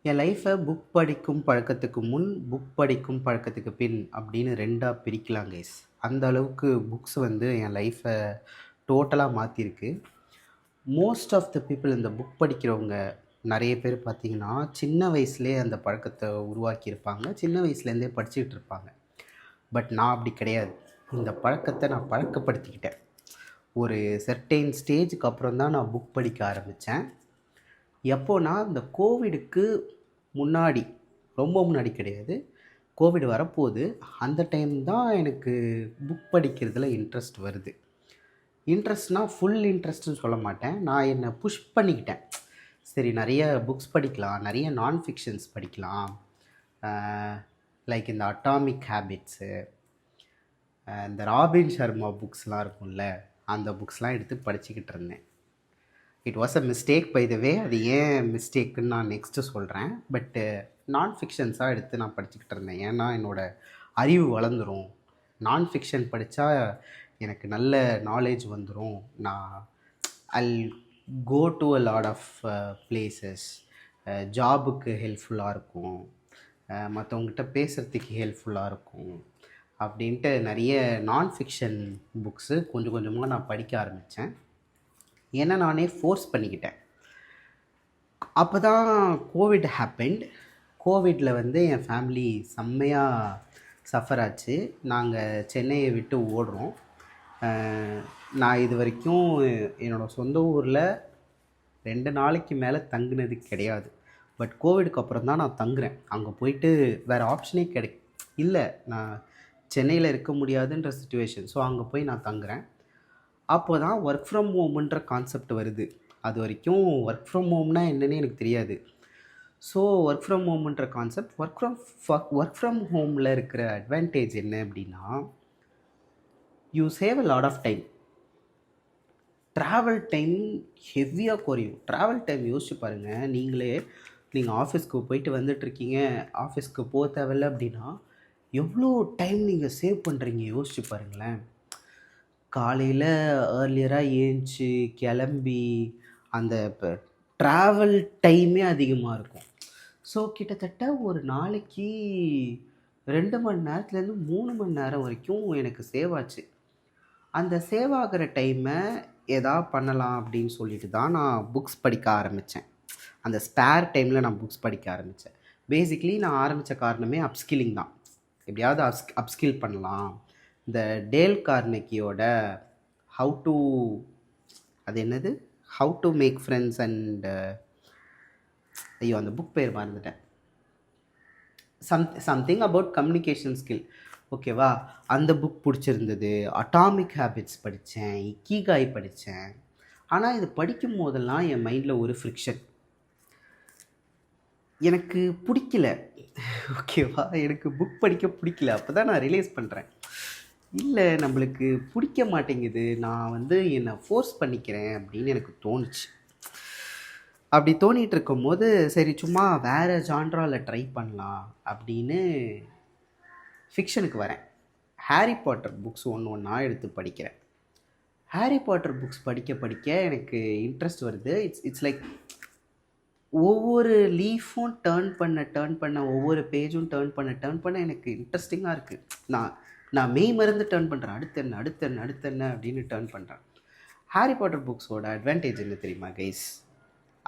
என் லைஃப்பை புக் படிக்கும் பழக்கத்துக்கு முன், புக் படிக்கும் பழக்கத்துக்கு பின் அப்படின்னு 2ஆ பிரிக்கலாம் கைஸ். அந்த அளவுக்கு புக்ஸ் வந்து என் லைஃப்பை டோட்டலா மாத்திருக்கு. மோஸ்ட் ஆஃப் த பீப்பிள் இந்த புக் படிக்கிறவங்க நெறைய பேர் பார்த்தீங்கன்னா, சின்ன வயசுலயே அந்த பழக்கத்த உருவாக்கியிருப்பாங்க. சின்ன வயசுலேருந்தே படிச்சுக்கிட்டு இருப்பாங்க. பட் நான் அப்படி கிடையாது. இந்த பழக்கத்த நான் பழக்கப்படுத்திக்கிட்டேன். ஒரு செர்டைன் ஸ்டேஜுக்கு அப்புறம் தான் நான் புக் படிக்க ஆரம்பிச்சேன். எப்போனா, இந்த கோவிடுக்கு முன்னாடி, ரொம்ப முன்னாடி கிடையாது. கோவிட் வரப்போது. அந்த டைம் தான் எனக்கு புக் படிக்கிறதுல இன்ட்ரெஸ்ட் வருது. இன்ட்ரெஸ்ட்னா ஃபுல் இன்ட்ரெஸ்ட்ன்னு சொல்ல மாட்டேன். நான் என்ன புஷ் பண்ணிக்கிட்டேன். சரி நெறைய புக்ஸ் படிக்கலாம். நெறைய நான் ஃபிக்ஷன்ஸ் படிக்கலாம். லைக் இந்த அட்டாமிக் ஹேபிட்ஸு, இந்த ராபின் ஷர்மா புக்ஸ்லாம் இருக்கும்ல, அந்த புக்ஸ்லாம் எடுத்து படிச்சுக்கிட்டு இருந்தேன். It was a mistake by the way. அது ஏன் மிஸ்டேக்குன்னு நான் நெக்ஸ்ட்டு சொல்கிறேன். பட்டு நான் ஃபிக்ஷன்ஸாக எடுத்து நான் படிச்சுக்கிட்டு இருந்தேன். ஏன்னா என்னோடய அறிவு வளர்ந்துரும். நான் ஃபிக்ஷன் படித்தா எனக்கு நல்ல நாலேஜ் வந்துடும். நான் I'll go to a lot of places. ஜாபுக்கு ஹெல்ப்ஃபுல்லாக இருக்கும், மற்றவங்ககிட்ட பேசுகிறதுக்கு ஹெல்ப்ஃபுல்லாக இருக்கும் அப்படின்ட்டு நிறைய நான் ஃபிக்ஷன் புக்ஸு கொஞ்சம் கொஞ்சமாக நான் படிக்க ஆரம்பித்தேன். ஏன்னா நானே ஃபோர்ஸ் பண்ணிக்கிட்டேன். அப்போ தான் கோவிட் ஹேப்பன்ட். கோவிட்டில் வந்து என் ஃபேமிலி செம்மையாக சஃபர் ஆச்சு. நாங்கள் சென்னையை விட்டு ஓடுறோம். நான் இது வரைக்கும் என்னோடய சொந்த ஊரில் 2 நாளைக்கு மேலே தங்குனது கிடையாது. பட் கோவிடுக்கு அப்புறம் தான் நான் தங்குறேன். அங்கே போயிட்டு வேறு ஆப்ஷனே இல்லை. நான் சென்னையில் இருக்க முடியாதுன்ற சிச்சுவேஷன். ஸோ அங்கே போய் நான் தங்குறேன். அப்போ தான் ஒர்க் ஃப்ரம் ஹோம்ன்ற கான்செப்ட் வருது. அது வரைக்கும் ஒர்க் ஃப்ரம் ஹோம்னா என்னன்னு எனக்கு தெரியாது. ஸோ ஒர்க் ஃப்ரம் ஹோம்ன்ற கான்செப்ட், ஒர்க் ஃப்ரம் ஹோமில் இருக்கிற அட்வான்டேஜ் என்ன அப்படின்னா, you save a lot of time. Travel time ஹெவியாக குறையும். ட்ராவல் டைம் யோசிச்சு பாருங்கள். நீங்கள் ஆஃபீஸ்க்கு போயிட்டு வந்துட்டுருக்கீங்க, ஆஃபீஸ்க்கு போக தேவையில்ல அப்படின்னா எவ்வளோ டைம் நீங்கள் சேவ் பண்ணுறீங்க யோசிச்சு பாருங்களேன். காலையில் ஏர்லியராக ஏஞ்சி கிளம்பி அந்த இப்போ ட்ராவல் டைமே அதிகமாக இருக்கும். ஸோ கிட்டத்தட்ட ஒரு நாளைக்கு 2 மணி நேரத்துலேருந்து 3 மணி நேரம் வரைக்கும் எனக்கு சேவ் ஆச்சு. அந்த சேவ் ஆகிற டைமை பண்ணலாம் அப்படின்னு சொல்லிட்டு தான் நான் புக்ஸ் படிக்க ஆரம்பித்தேன். அந்த ஸ்பேர் டைமில் நான் புக்ஸ் படிக்க ஆரம்பித்தேன். பேசிக்லி நான் ஆரம்பித்த காரணமே அப்ஸ்கில்லிங் தான். எப்படியாவது அப்ஸ்கில் பண்ணலாம். இந்த டேல் கார்னெகியோட how to make friends and அந்த புக் பேர் மறந்துட்டேன். Something about communication skill. ஓகேவா, அந்த புக் பிடிச்சிருந்தது. அட்டாமிக் ஹேபிட்ஸ் படித்தேன், இக்கிகாய் படித்தேன். ஆனால் இது படிக்கும் போதெல்லாம் என் மைண்டில் ஒரு ஃப்ரிக்ஷன். எனக்கு பிடிக்கல. ஓகேவா, எனக்கு புக் படிக்க பிடிக்கல. அப்போ தான் நான் ரியலைஸ் பண்ணுறேன், இல்லை நம்மளுக்கு பிடிக்க மாட்டேங்குது, நான் வந்து என்னை ஃபோர்ஸ் பண்ணிக்கிறேன் அப்படின்னு எனக்கு தோணுச்சு. அப்படி தோணிகிட்டு இருக்கும்போது சரி சும்மா வேறு ஜான்ராவில் ட்ரை பண்ணலாம் அப்படின்னு ஃபிக்ஷனுக்கு வரேன். ஹாரி பாட்டர் புக்ஸ் ஒன்றா எடுத்து படிக்கிறேன். ஹாரி பாட்டர் புக்ஸ் படிக்க எனக்கு இன்ட்ரெஸ்ட் வருது. இட்ஸ் லைக் ஒவ்வொரு லீஃபும் டேர்ன் பண்ண ஒவ்வொரு பேஜும் டேர்ன் பண்ண எனக்கு இன்ட்ரெஸ்டிங்காக இருக்குது. நான் மெய் மறந்து டேர்ன் பண்ணுறேன். அடுத்து என்ன அப்படின்னு டேர்ன் பண்ணுறேன். ஹாரி பாட்டர் புக்ஸோட அட்வான்டேஜ் என்ன தெரியுமா கைஸ்?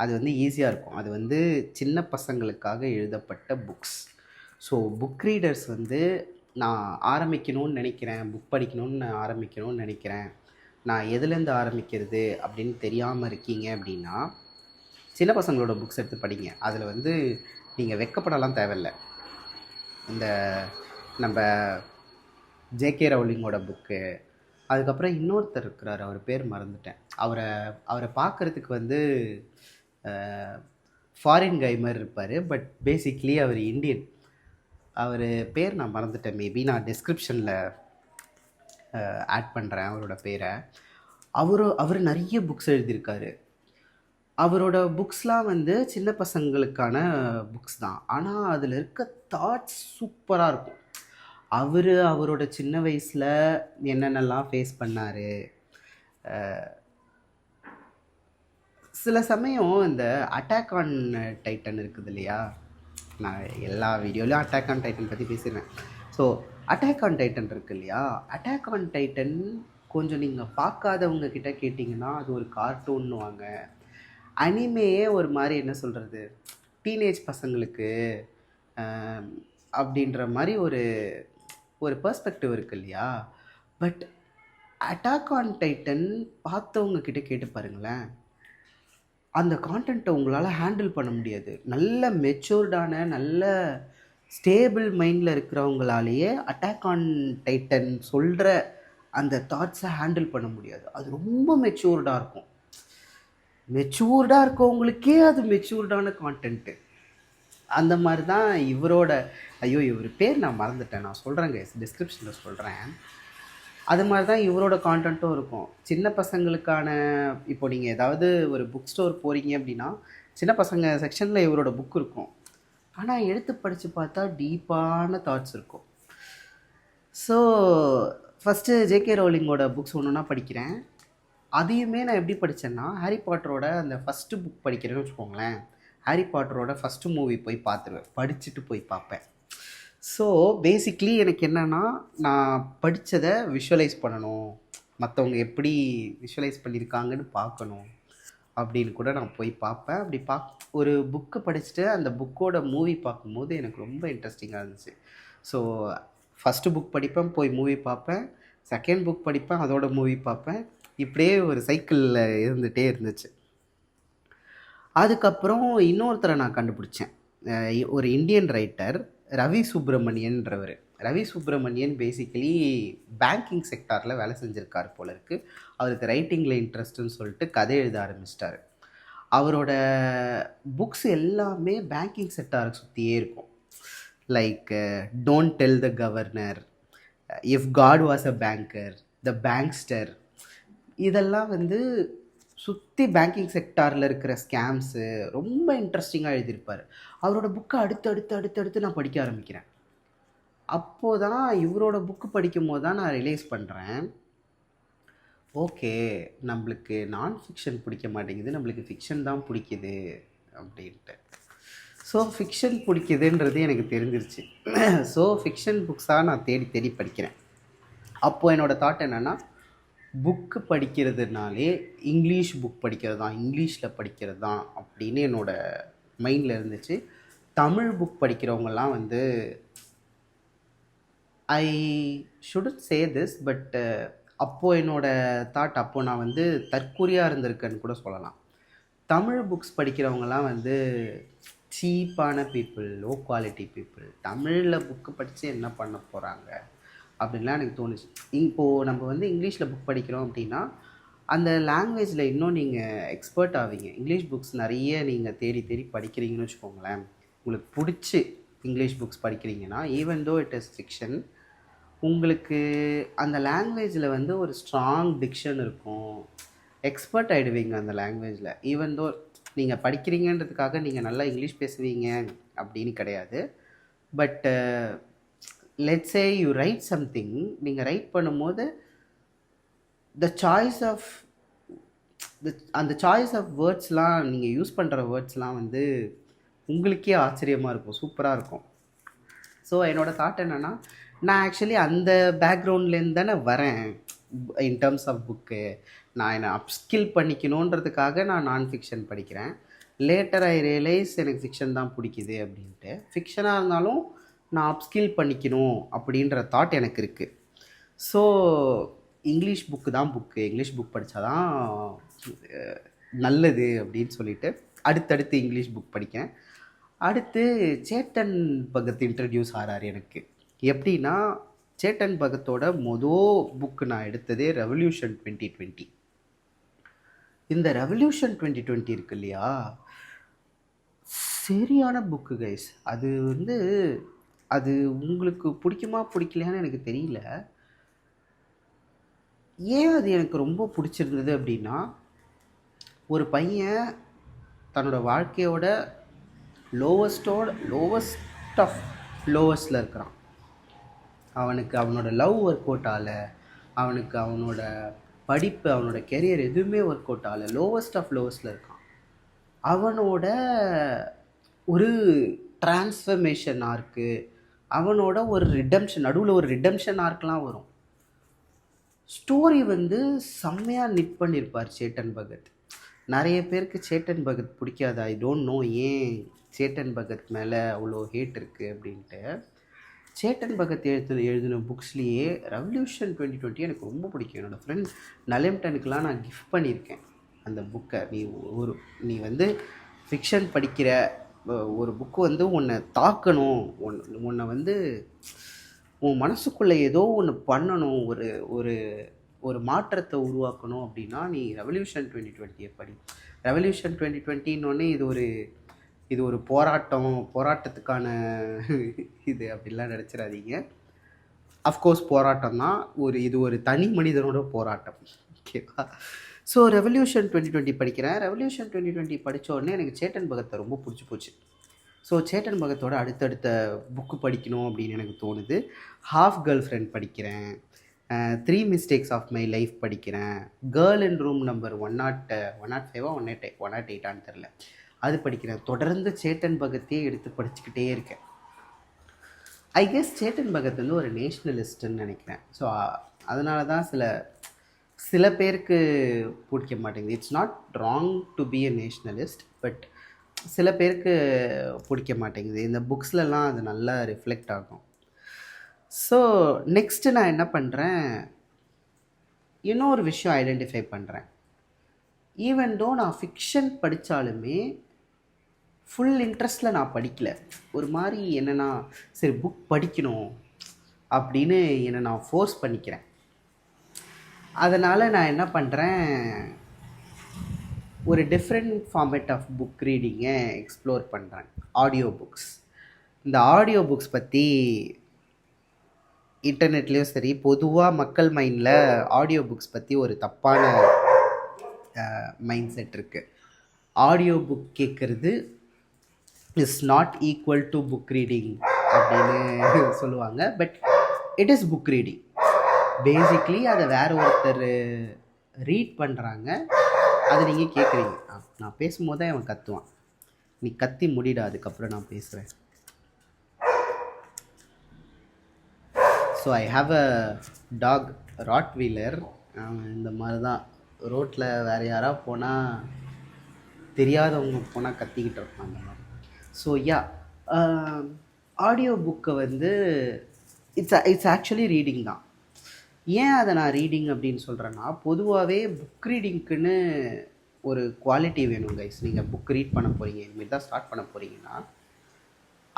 அது வந்து ஈஸியாக இருக்கும். அது வந்து சின்ன பசங்களுக்காக எழுதப்பட்ட புக்ஸ். ஸோ புக் ரீடர்ஸ் வந்து நான் ஆரம்பிக்கணும்னு நினைக்கிறேன், புக் படிக்கணும்னு ஆரம்பிக்கணும்னு நினைக்கிறேன், நான் எதுலேருந்து ஆரம்பிக்கிறது அப்படின்னு தெரியாமல் இருக்கீங்க அப்படின்னா, சின்ன பசங்களோட புக்ஸ் எடுத்து படிங்க. அதில் வந்து நீங்கள் வெட்கப்படலாம் தேவையில்லை. இந்த நம்ம ஜேகே ரவுலிங்கோட புக்கு, அதுக்கப்புறம் இன்னொருத்தர் இருக்கிறார், அவர் பேர் மறந்துட்டேன். அவரை பார்க்குறதுக்கு வந்து ஃபாரின் கை மாதிரி இருப்பார். பட் பேசிக்லி அவர் இந்தியன். அவர் பேர் நான் மறந்துட்டேன். மேபி நான் டிஸ்கிரிப்ஷனில் ஆட் பண்ணுறேன் அவரோட பேரை. அவர் நிறைய புக்ஸ் எழுதியிருக்காரு. அவரோட புக்ஸ்லாம் வந்து சின்ன பசங்களுக்கான புக்ஸ் தான். ஆனால் அதில் இருக்க தாட்ஸ் சூப்பராக இருக்கும். அவரோட சின்ன வயசில் என்னென்னலாம் ஃபேஸ் பண்ணார். சில சமயம் இந்த அட்டாக் ஆன் டைட்டன் இருக்குது இல்லையா, நான் எல்லா வீடியோலையும் அட்டாக் ஆன் டைட்டன் பற்றி பேசிடுவேன். ஸோ அட்டாக் ஆன் டைட்டன் இருக்கு இல்லையா, அட்டாக் ஆன் டைட்டன் கொஞ்சம் நீங்கள் பார்க்காதவங்க கிட்ட கேட்டிங்கன்னா அது ஒரு கார்ட்டூன்னுவாங்க. அனிமேயே ஒரு மாதிரி என்ன சொல்கிறது, டீனேஜ் பசங்களுக்கு அப்படின்ற மாதிரி ஒரு ஒரு பெர்ஸ்பெக்டிவ் இருக்குது இல்லையா. பட் அட்டாக் ஆன் டைட்டன் பார்த்தவங்க கிட்ட கேட்டு பாருங்களேன், அந்த கான்டென்ட்டை உங்களால் ஹேண்டில் பண்ண முடியாது. நல்ல மெச்சூர்டான நல்ல ஸ்டேபிள் மைண்டில் இருக்கிறவங்களாலேயே அட்டாக் ஆன் டைட்டன் சொல்கிற அந்த தாட்ஸை ஹேண்டில் பண்ண முடியாது. அது ரொம்ப மெச்சூர்டாக இருக்கும். மெச்சூர்டாக இருக்கவங்களுக்கே அது மெச்சூர்டான கான்டென்ட்டு. அந்த மாதிரி தான் இவரோட, ஐயோ இவர் பேர் நான் மறந்துட்டேன், நான் சொல்கிறேங்க, டிஸ்கிரிப்ஷனில் சொல்கிறேன். அது மாதிரி தான் இவரோட கான்டென்ட்டும் இருக்கும். சின்ன பசங்களுக்கான, இப்போ நீங்கள் ஏதாவது ஒரு புக் ஸ்டோர் போகிறீங்க அப்படின்னா சின்ன பசங்க செக்ஷனில் இவரோட புக் இருக்கும். ஆனால் எடுத்து படித்து பார்த்தா டீப்பான தாட்ஸ் இருக்கும். ஸோ ஃபஸ்ட்டு ஜேகே ரோலிங்கோட புக்ஸ் ஒன்றுனா படிக்கிறேன். அதையுமே நான் எப்படி படித்தேன்னா, ஹாரி பாட்டரோட அந்த ஃபஸ்ட்டு புக் படிக்கிறேன்னு வச்சுக்கோங்களேன், ஹாரி பாட்டரோட ஃபஸ்ட்டு மூவி போய் பார்த்துருவேன், படிச்சுட்டு போய் பார்ப்பேன். ஸோ பேசிக்லி எனக்கு என்னென்னா, நான் படித்ததை விஷுவலைஸ் பண்ணணும், மற்றவங்க எப்படி விஷுவலைஸ் பண்ணியிருக்காங்கன்னு பார்க்கணும் அப்படின்னு கூட நான் போய் பார்ப்பேன். அப்படி ஒரு புக்கு படிச்சுட்டு அந்த புக்கோட மூவி பார்க்கும்போது எனக்கு ரொம்ப இன்ட்ரெஸ்டிங்காக இருந்துச்சு. ஸோ ஃபஸ்ட்டு புக் படிப்பேன், போய் மூவி பார்ப்பேன், செகண்ட் புக் படிப்பேன், அதோட மூவி பார்ப்பேன். இப்படியே ஒரு சைக்கிளில் இருந்துகிட்டே இருந்துச்சு. அதுக்கப்புறம் இன்னொருத்தரை நான் கண்டுபிடிச்சேன், ஒரு இந்தியன் ரைட்டர் ரவி சுப்ரமணியன்றவர். ரவி சுப்ரமணியன் பேசிக்கலி பேங்கிங் செக்டாரில் வேலை செஞ்சுருக்கார் போல இருக்குது. அவருக்கு ரைட்டிங்கில் இன்ட்ரெஸ்ட்டுன்னு சொல்லிட்டு கதை எழுத ஆரம்பிச்சிட்டார். அவரோட புக்ஸ் எல்லாமே பேங்கிங் செக்டாரை சுற்றியே இருக்கும். Like don't tell the governor, if God was a banker, the bankster, இதெல்லாம் வந்து சுற்றி பேங்கிங் செக்டாரில் இருக்கிற ஸ்கேம்ஸு ரொம்ப இன்ட்ரெஸ்டிங்காக எழுதியிருப்பார். அவரோட புக்கை அடுத்து நான் படிக்க ஆரம்பிக்கிறேன். அப்போது தான் இவரோட புக்கு படிக்கும் போது தான் நான் ரியலைஸ் பண்ணுறேன், ஓகே நம்மளுக்கு நான் ஃபிக்ஷன் பிடிக்க மாட்டேங்குது, நம்மளுக்கு ஃபிக்ஷன் தான் பிடிக்குது அப்படின்ட்டு. ஸோ ஃபிக்ஷன் பிடிக்குதுன்றது எனக்கு தெரிஞ்சிருச்சு. ஸோ ஃபிக்ஷன் புக்ஸாக நான் தேடி தேடி படிக்கிறேன். அப்போது என்னோடய தாட் என்னென்னா, புக்கு படிக்கிறதுனாலே இங்கிலீஷ் புக் படிக்கிறது தான், இங்கிலீஷில் படிக்கிறது தான் அப்படின்னு என்னோடய மைண்டில் இருந்துச்சு. தமிழ் புக் படிக்கிறவங்கெல்லாம் வந்து, I shouldn't say this, but அப்போது என்னோடய தாட், அப்போது நான் வந்து தற்கூரியாக இருந்திருக்கேன்னு கூட சொல்லலாம். தமிழ் புக்ஸ் படிக்கிறவங்கலாம் வந்து சீப்பான பீப்புள், லோ குவாலிட்டி பீப்புள், தமிழில் புக்கு படித்து என்ன பண்ண போகிறாங்க அப்படின்லாம் எனக்கு தோணுச்சு. இப்போது நம்ம வந்து இங்கிலீஷில் புக் படிக்கிறோம் அப்படின்னா அந்த லாங்குவேஜில் இன்னும் நீங்கள் எக்ஸ்பர்ட் ஆவீங்க. இங்கிலீஷ் புக்ஸ் நிறைய நீங்கள் தேடி தேடி படிக்கிறீங்கன்னு வச்சுக்கோங்களேன், உங்களுக்கு பிடிச்சி இங்கிலீஷ் புக்ஸ் படிக்கிறீங்கன்னா, even though it is fiction, உங்களுக்கு அந்த லாங்குவேஜில் வந்து ஒரு ஸ்ட்ராங் டிக்ஷன் இருக்கும், எக்ஸ்பர்ட் ஆகிடுவீங்க அந்த லாங்குவேஜில். ஈவன் தோ நீங்கள் படிக்கிறீங்கன்றதுக்காக நீங்கள் நல்லா இங்கிலீஷ் பேசுவீங்க அப்படின்னு கிடையாது. But let's say you right something, நீங்கள் ரைட் பண்ணும்போது அந்த சாய்ஸ் ஆஃப் வேர்ட்ஸ்லாம், நீங்கள் யூஸ் பண்ணுற வேர்ட்ஸ்லாம் வந்து உங்களுக்கே ஆச்சரியமாக இருக்கும், சூப்பராக இருக்கும். ஸோ என்னோடய தாட் என்னென்னா, நான் ஆக்சுவலி அந்த பேக்ரவுண்ட்லேருந்து தானே வரேன். இன் டேர்ம்ஸ் ஆஃப் புக்கு நான் என்னை அப்ஸ்கில் பண்ணிக்கணுன்றதுக்காக நான் நான் ஃபிக்ஷன் படிக்கிறேன். லேட்டர் ஐ ரியலைஸ் எனக்கு ஃபிக்ஷன் தான் பிடிக்குது அப்படின்ட்டு. ஃபிக்ஷனாக இருந்தாலும் நான் அப்ஸ்கில் பண்ணிக்கணும் அப்படின்ற தாட் எனக்கு இருக்குது. ஸோ இங்கிலீஷ் புக்கு தான் புக்கு, இங்கிலீஷ் புக் படித்தா தான் நல்லது அப்படின்னு சொல்லிவிட்டு அடுத்தடுத்து இங்கிலீஷ் புக் படிக்கேன். அடுத்து சேட்டன் பகத் இன்ட்ரடியூஸ் ஆகிறார் எனக்கு. எப்படின்னா, சேட்டன் பகத்தோட புக்கு நான் எடுத்ததே ரெவல்யூஷன் 2020. இந்த ரெவல்யூஷன் 2020 இருக்கு இல்லையா, சரியான புக்கு கைஸ். அது வந்து அது உங்களுக்கு பிடிக்குமா பிடிக்கலையான்னு எனக்கு தெரியல. ஏன் அது எனக்கு ரொம்ப பிடிச்சிருந்தது அப்படின்னா, ஒரு பையன் தன்னோட வாழ்க்கையோட லோவஸ்ட் ஆஃப் லோவஸ்டில் இருக்கிறான். அவனுக்கு அவனோட லவ் ஒர்க் அவுட் ஆகலை, அவனுக்கு அவனோட படிப்பு, அவனோட கெரியர் எதுவுமே ஒர்க் அவுட் ஆகலை, லோவஸ்ட் ஆஃப் லோவஸ்டில் இருக்கான். அவனோட ஒரு டிரான்ஸ்ஃபர்மேஷன் ஆர்க்கு, அவனோட ஒரு ரிடம்ஷன், நடுவில் ஒரு ரிடம்ஷன் ஆர்க்லாம் வரும். ஸ்டோரி வந்து செம்மையாக நிட் பண்ணியிருப்பார் சேட்டன் பகத். நிறைய பேருக்கு சேட்டன் பகத் பிடிக்காது. ஐ டோன்ட் நோ ஏன் சேட்டன் பகத் மேலே அவ்வளோ ஹேட் இருக்குது அப்படின்ட்டு. சேட்டன் பகத் எழுதின புக்ஸ்லேயே ரெவல்யூஷன் 2020 எனக்கு ரொம்ப பிடிக்கும். என்னோடய ஃப்ரெண்ட் நலிம்டனுக்கெலாம் நான் கிஃப்ட் பண்ணியிருக்கேன் அந்த புக்கை. நீ வந்து ஃபிக்ஷன் படிக்கிற ஒரு புக்கு வந்து உன்னை தாக்கணும், உன்னை வந்து உன் மனசுக்குள்ளே ஏதோ ஒன்று பண்ணணும், ஒரு ஒரு ஒரு மாற்றத்தை உருவாக்கணும் அப்படின்னா நீ ரெவல்யூஷன் 2020 படி. ரெவல்யூஷன் 2020 இது ஒரு போராட்டத்துக்கான இது அப்படிலாம் நினச்சிடாதீங்க. அஃப்கோர்ஸ் போராட்டம் தான், இது ஒரு தனி மனிதனோட போராட்டம். ஓகேவா? ஸோ ரெவல்யூஷன் 2020 படிக்கிறேன். ரெவல்யூஷன் 2020 படித்த உடனே எனக்கு சேட்டன் பகத்தை ரொம்ப பிடிச்சி போச்சு. ஸோ சேட்டன் பகத்தோட அடுத்தடுத்த புக்கு படிக்கணும் அப்படின்னு எனக்கு தோணுது. ஹாஃப் கேர்ள் ஃப்ரெண்ட் படிக்கிறேன், 3 மிஸ்டேக்ஸ் ஆஃப் மை லைஃப் படிக்கிறேன், கேர்ள் இன் ரூம் நம்பர் 105 108 தெரில, அது படிக்கிறேன். தொடர்ந்து சேட்டன் பகத்தையே எடுத்து படிச்சுக்கிட்டே இருக்கேன். ஐ கெஸ் சேட்டன் பகத் வந்து ஒரு நேஷ்னலிஸ்ட்டுன்னு நினைக்கிறேன். ஸோ அதனால தான் சில பேருக்கு பிடிக்க மாட்டேங்குது. It's not wrong to be a nationalist, but சில பேருக்கு பிடிக்க மாட்டேங்குது. இந்த புக்ஸ்லலாம் அது நல்லா ரிஃப்ளெக்ட் ஆகும். ஸோ நெக்ஸ்ட்டு நான் என்ன பண்ணுறேன், இன்னொரு விஷயம் ஐடென்டிஃபை பண்ணுறேன். ஈவன் தோ நான் ஃபிக்ஷன் படித்தாலுமே ஃபுல் இன்ட்ரெஸ்ட்டில் நான் படிக்கலை. ஒரு மாதிரி என்னென்னா சரி புக் படிக்கணும் அப்படின்னு என்னை நான் ஃபோர்ஸ் பண்ணிக்கிறேன். அதனால் நான் என்ன பண்ணுறேன், ஒரு டிஃப்ரெண்ட் ஃபார்மேட் ஆஃப் புக் ரீடிங்கை எக்ஸ்ப்ளோர் பண்ணுறேன். Audio books. இந்த ஆடியோ புக்ஸ் பற்றி இன்டர்நெட்லேயும் சரி, பொதுவாக மக்கள் மைண்டில் ஆடியோ புக்ஸ் பற்றி ஒரு தப்பான மைண்ட் செட் இருக்குது. ஆடியோ புக் கேட்குறது is not equal to book reading அப்படின்னு சொல்லுவாங்க. But it is book reading. Basically அதை வேறு ஒருத்தர் ரீட் பண்ணுறாங்க, அதை நீங்கள் கேட்குறீங்க. நான் பேசும்போது தான் அவன் கத்துவான், நீ கத்தி முடிடா, அதுக்கப்புறம் நான் பேசுகிறேன். So I have a dog, rottweiler. இந்த மாதிரி தான் ரோட்டில் வேறு யாராவது போனால், தெரியாதவங்க போனால் கத்திக்கிட்டு இருப்பாங்க. ஸோ யா, ஆடியோ புக்கை வந்து இட்ஸ் ஆக்சுவலி ரீடிங் தான். ஏன் அதை நான் ரீடிங் அப்படின்னு சொல்கிறேன்னா, பொதுவாகவே புக் ரீடிங்க்குன்னு ஒரு குவாலிட்டி வேணும் கைஸ். நீங்கள் புக் ரீட் பண்ண போகிறீங்க, இனிமேல் தான் ஸ்டார்ட் பண்ண போகிறீங்கன்னா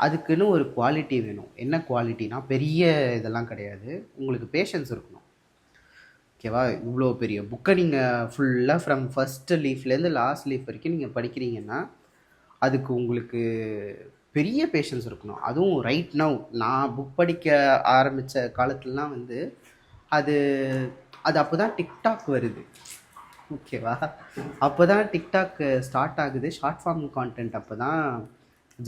அதுக்குன்னு ஒரு குவாலிட்டி வேணும். என்ன குவாலிட்டினா, பெரிய இதெல்லாம் கிடையாது, உங்களுக்கு பேஷன்ஸ் இருக்கணும். ஓகேவா? இவ்வளோ பெரிய புக்கை நீங்கள் ஃபுல்லாக ஃப்ரம் ஃபஸ்ட்டு லீஃப்லேருந்து லாஸ்ட் லீஃப் வரைக்கும் நீங்கள் படிக்கிறீங்கன்னா அதுக்கு உங்களுக்கு பெரிய பேஷன்ஸ் இருக்கணும். அதுவும் ரைட் நவ், நான் புக் படிக்க ஆரம்பித்த காலத்துலலாம் வந்து அது அப்போ தான் டிக்டாக் வருது. ஓகேவா? அப்போ தான் டிக்டாக் ஸ்டார்ட் ஆகுது. ஷார்ட் ஃபார்ம் கான்டென்ட் அப்போ தான்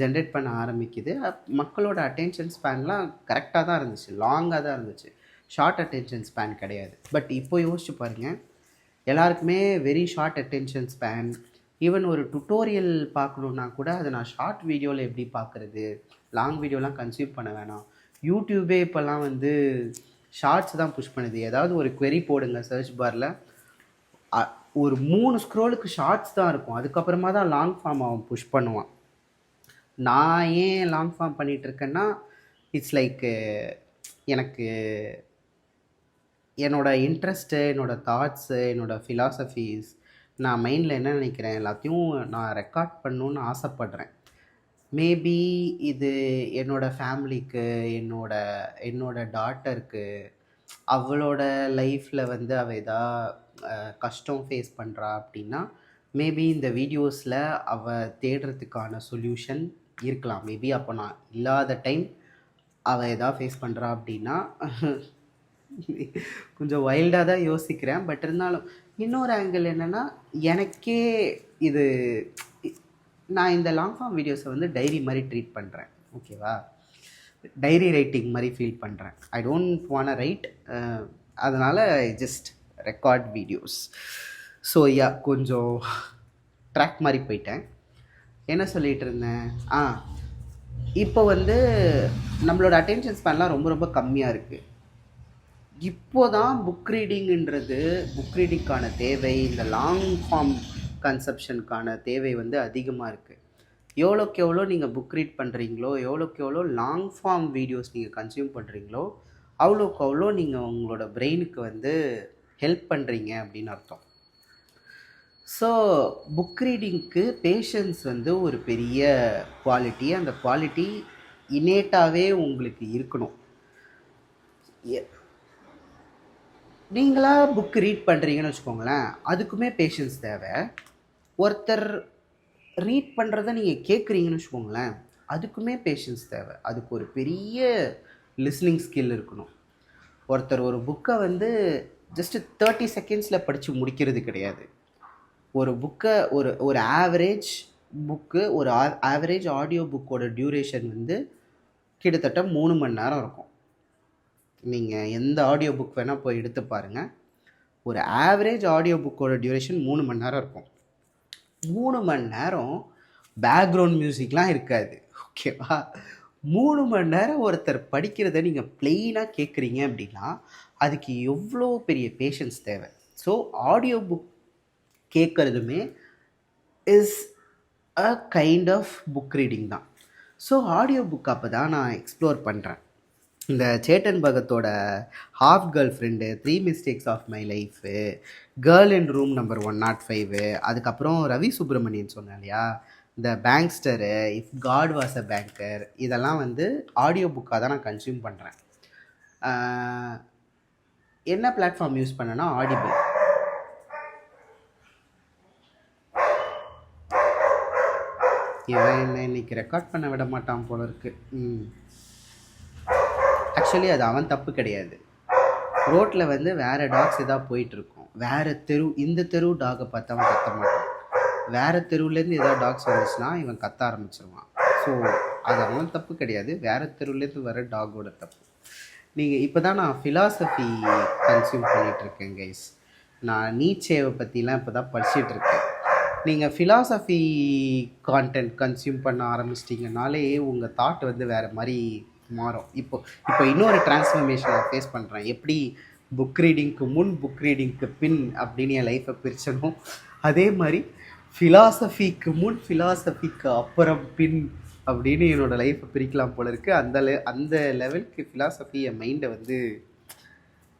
ஜென்ரேட் பண்ண ஆரம்பிக்குது. மக்களோட அட்டென்ஷன் ஸ்பேன்லாம் கரெக்டாக தான் இருந்துச்சு, லாங்காக தான் இருந்துச்சு, ஷார்ட் அட்டென்ஷன் ஸ்பேன் கிடையாது. பட் இப்போ யோசிச்சு பாருங்கள், எல்லாருக்குமே very short attention span. Even ஒரு டுட்டோரியல் பார்க்கணுன்னா கூட அதை நான் ஷார்ட் வீடியோவில் எப்படி பார்க்குறது, லாங் வீடியோலாம் கன்சியூம் பண்ண வேணாம். யூடியூபே இப்போல்லாம் வந்து ஷார்ட்ஸ் தான் புஷ் பண்ணுது. ஏதாவது ஒரு query போடுங்க சர்ச் பாரில், ஒரு 3 ஸ்க்ரோலுக்கு ஷார்ட்ஸ் தான் இருக்கும், அதுக்கப்புறமா தான் லாங் ஃபார்ம் அவன் புஷ் பண்ணுவான். நான் ஏன் லாங் ஃபார்ம் பண்ணிகிட்ருக்கேன்னா, இட்ஸ் லைக் எனக்கு என்னோடய இன்ட்ரெஸ்ட்டு, என்னோடய தாட்ஸு, என்னோடய ஃபிலாசபிஸ், நான் மைண்டில் என்ன நினைக்கிறேன் எல்லாத்தையும் நான் ரெக்கார்ட் பண்ணணுன்னு ஆசைப்பட்றேன். மேபி இது என்னோடய ஃபேமிலிக்கு, என்னோட டாட்டருக்கு, அவளோட லைஃப்பில் வந்து அவள் கஷ்டம் ஃபேஸ் பண்ணுறா அப்படின்னா, மேபி இந்த வீடியோஸில் அவள் தேடுறதுக்கான சொல்யூஷன் இருக்கலாம். மேபி அப்போ நான் இல்லாத டைம் அவள் ஃபேஸ் பண்ணுறா அப்படின்னா கொஞ்சம் வைல்டாக தான் யோசிக்கிறேன். பட் இருந்தாலும் இன்னொரு ஆங்கிள் என்னென்னா, எனக்கே இது நான் இந்த லாங் ஃபார்ம் வீடியோஸை வந்து டைரி மாதிரி ட்ரீட் பண்ணுறேன். ஓகேவா? டைரி ரைட்டிங் மாதிரி ஃபீல் பண்ணுறேன். ஐ டோன்ட் வாண்ட் ரைட், அதனால் just record videos. So yeah, கொஞ்சம் ட்ராக் மாதிரி போயிட்டேன். என்ன சொல்லிகிட்டு இருந்தேன், இப்போ வந்து நம்மளோட அட்டென்ஷன் ஸ்பேன்லாம் ரொம்ப ரொம்ப கம்மியாக இருக்குது. இப்போ தான் புக் ரீடிங்க்கான தேவை, இந்த லாங் ஃபார்ம் கன்சப்ஷனுக்கான தேவை வந்து அதிகமாக இருக்குது. எவ்வளோக்கு எவ்வளோ நீங்கள் புக் ரீட் பண்ணுறீங்களோ, எவ்வளோக்கு எவ்வளோ லாங் ஃபார்ம் வீடியோஸ் நீங்கள் கன்சியூம் பண்ணுறீங்களோ, அவ்வளோக்கு அவ்வளோ நீங்கள் உங்களோட பிரெயினுக்கு வந்து ஹெல்ப் பண்ணுறீங்க அப்படின்னு அர்த்தம். ஸோ புக் ரீடிங்க்கு பேஷன்ஸ் வந்து ஒரு பெரிய குவாலிட்டி. அந்த குவாலிட்டி இன்னேட்டாகவே உங்களுக்கு இருக்கணும். நீங்களாக புக் ரீட் பண்ணுறீங்கன்னு வச்சுக்கோங்களேன், அதுக்குமே பேஷன்ஸ் தேவை. ஒருத்தர் ரீட் பண்ணுறத நீங்கள் கேட்குறீங்கன்னு வச்சுக்கோங்களேன், அதுக்குமே பேஷன்ஸ் தேவை. அதுக்கு ஒரு பெரிய லிஸ்னிங் ஸ்கில் இருக்கணும். ஒருத்தர் ஒரு புக்கை வந்து ஜஸ்ட்டு 30 செகண்ட்ஸில் படித்து முடிக்கிறது கிடையாது. ஒரு புக்கை ஒரு ஆவரேஜ் புக்கு, ஒரு ஆவரேஜ் ஆடியோ புக்கோட டியூரேஷன் வந்து கிட்டத்தட்ட 3 மணி நேரம் இருக்கும். நீங்கள் எந்த ஆடியோ புக் வேணால் போய் எடுத்து பாருங்கள். ஒரு ஆவரேஜ் ஆடியோ புக்கோட டியூரேஷன் 3 மணி நேரம் இருக்கும். 3 மணி நேரம் பேக்ரவுண்ட் மியூசிக்லாம் இருக்காது, ஓகேவா? 3 மணி நேரம் ஒருத்தர் படிக்கிறத நீங்கள் ப்ளெயினாக கேட்குறீங்க அப்படின்னா அதுக்கு எவ்வளோ பெரிய பேஷன்ஸ் தேவை. ஸோ ஆடியோ புக் கேட்குறதுமே is a kind of book reading தான். ஸோ ஆடியோ புக் அப்போ தான் நான் எக்ஸ்ப்ளோர் பண்ணுறேன். இந்த சேட்டன் பகத்தோட half girlfriend, 3 mistakes of my life, girl in room number 105, அதுக்கப்புறம் ரவி சுப்ரமணியன் சொன்னேன் இல்லையா, இந்த bankster, if God was a banker, இதெல்லாம் வந்து ஆடியோ புக்காக தான் நான் கன்சியூம் பண்ணுறேன். என்ன பிளாட்ஃபார்ம் யூஸ் பண்ணேன்னா ஆடிபிள். இவன் என்ன இன்னைக்கு ரெக்கார்ட் பண்ண விட மாட்டான் போல இருக்கு. ஆக்சுவலி அது அவன் தப்பு கிடையாது. ரோட்டில் வந்து வேறு டாக்ஸ் எதாவது போயிட்டுருக்கோம், வேறு தெரு, இந்த தெரு டாகை பார்த்து அவன் கத்த மாட்டான். வேறு தெருவுலேருந்து எதாவது டாக்ஸ் வந்துச்சுன்னா இவன் கத்த ஆரம்பிச்சிருவான். ஸோ அது அவன் தப்பு கிடையாது, வேறு தெருவுலேருந்து வர டாகோட தப்பு. நீங்கள் இப்போ தான் நான் ஃபிலாசபி கன்சியூம் பண்ணிகிட்ருக்கேன் கைஸ். நான் நீட்சேவை பற்றிலாம் இப்போ தான் படிச்சிட்ருக்கேன். நீங்கள் ஃபிலாசபி கான்டென்ட் கன்சியூம் பண்ண ஆரம்பிச்சிட்டிங்கனாலே உங்கள் தாட் வந்து வேறு மாதிரி மாறும். இப்போ இன்னொரு டிரான்ஸ்ஃபர்மேஷன் நான் ஃபேஸ் பண்ணுறேன். எப்படி புக் ரீடிங்க்கு முன், புக் ரீடிங்க்கு பின் அப்படின்னு என் லைஃப்பை பிரிச்சனும், அதே மாதிரி ஃபிலாசபிக்கு முன், ஃபிலாசபிக்கு அப்புறம் பின் அப்படின்னு என்னோடய லைஃப்பை பிரிக்கலாம் போல இருக்குது. அந்த லெவலுக்கு ஃபிலாசபி என் மைண்டை வந்து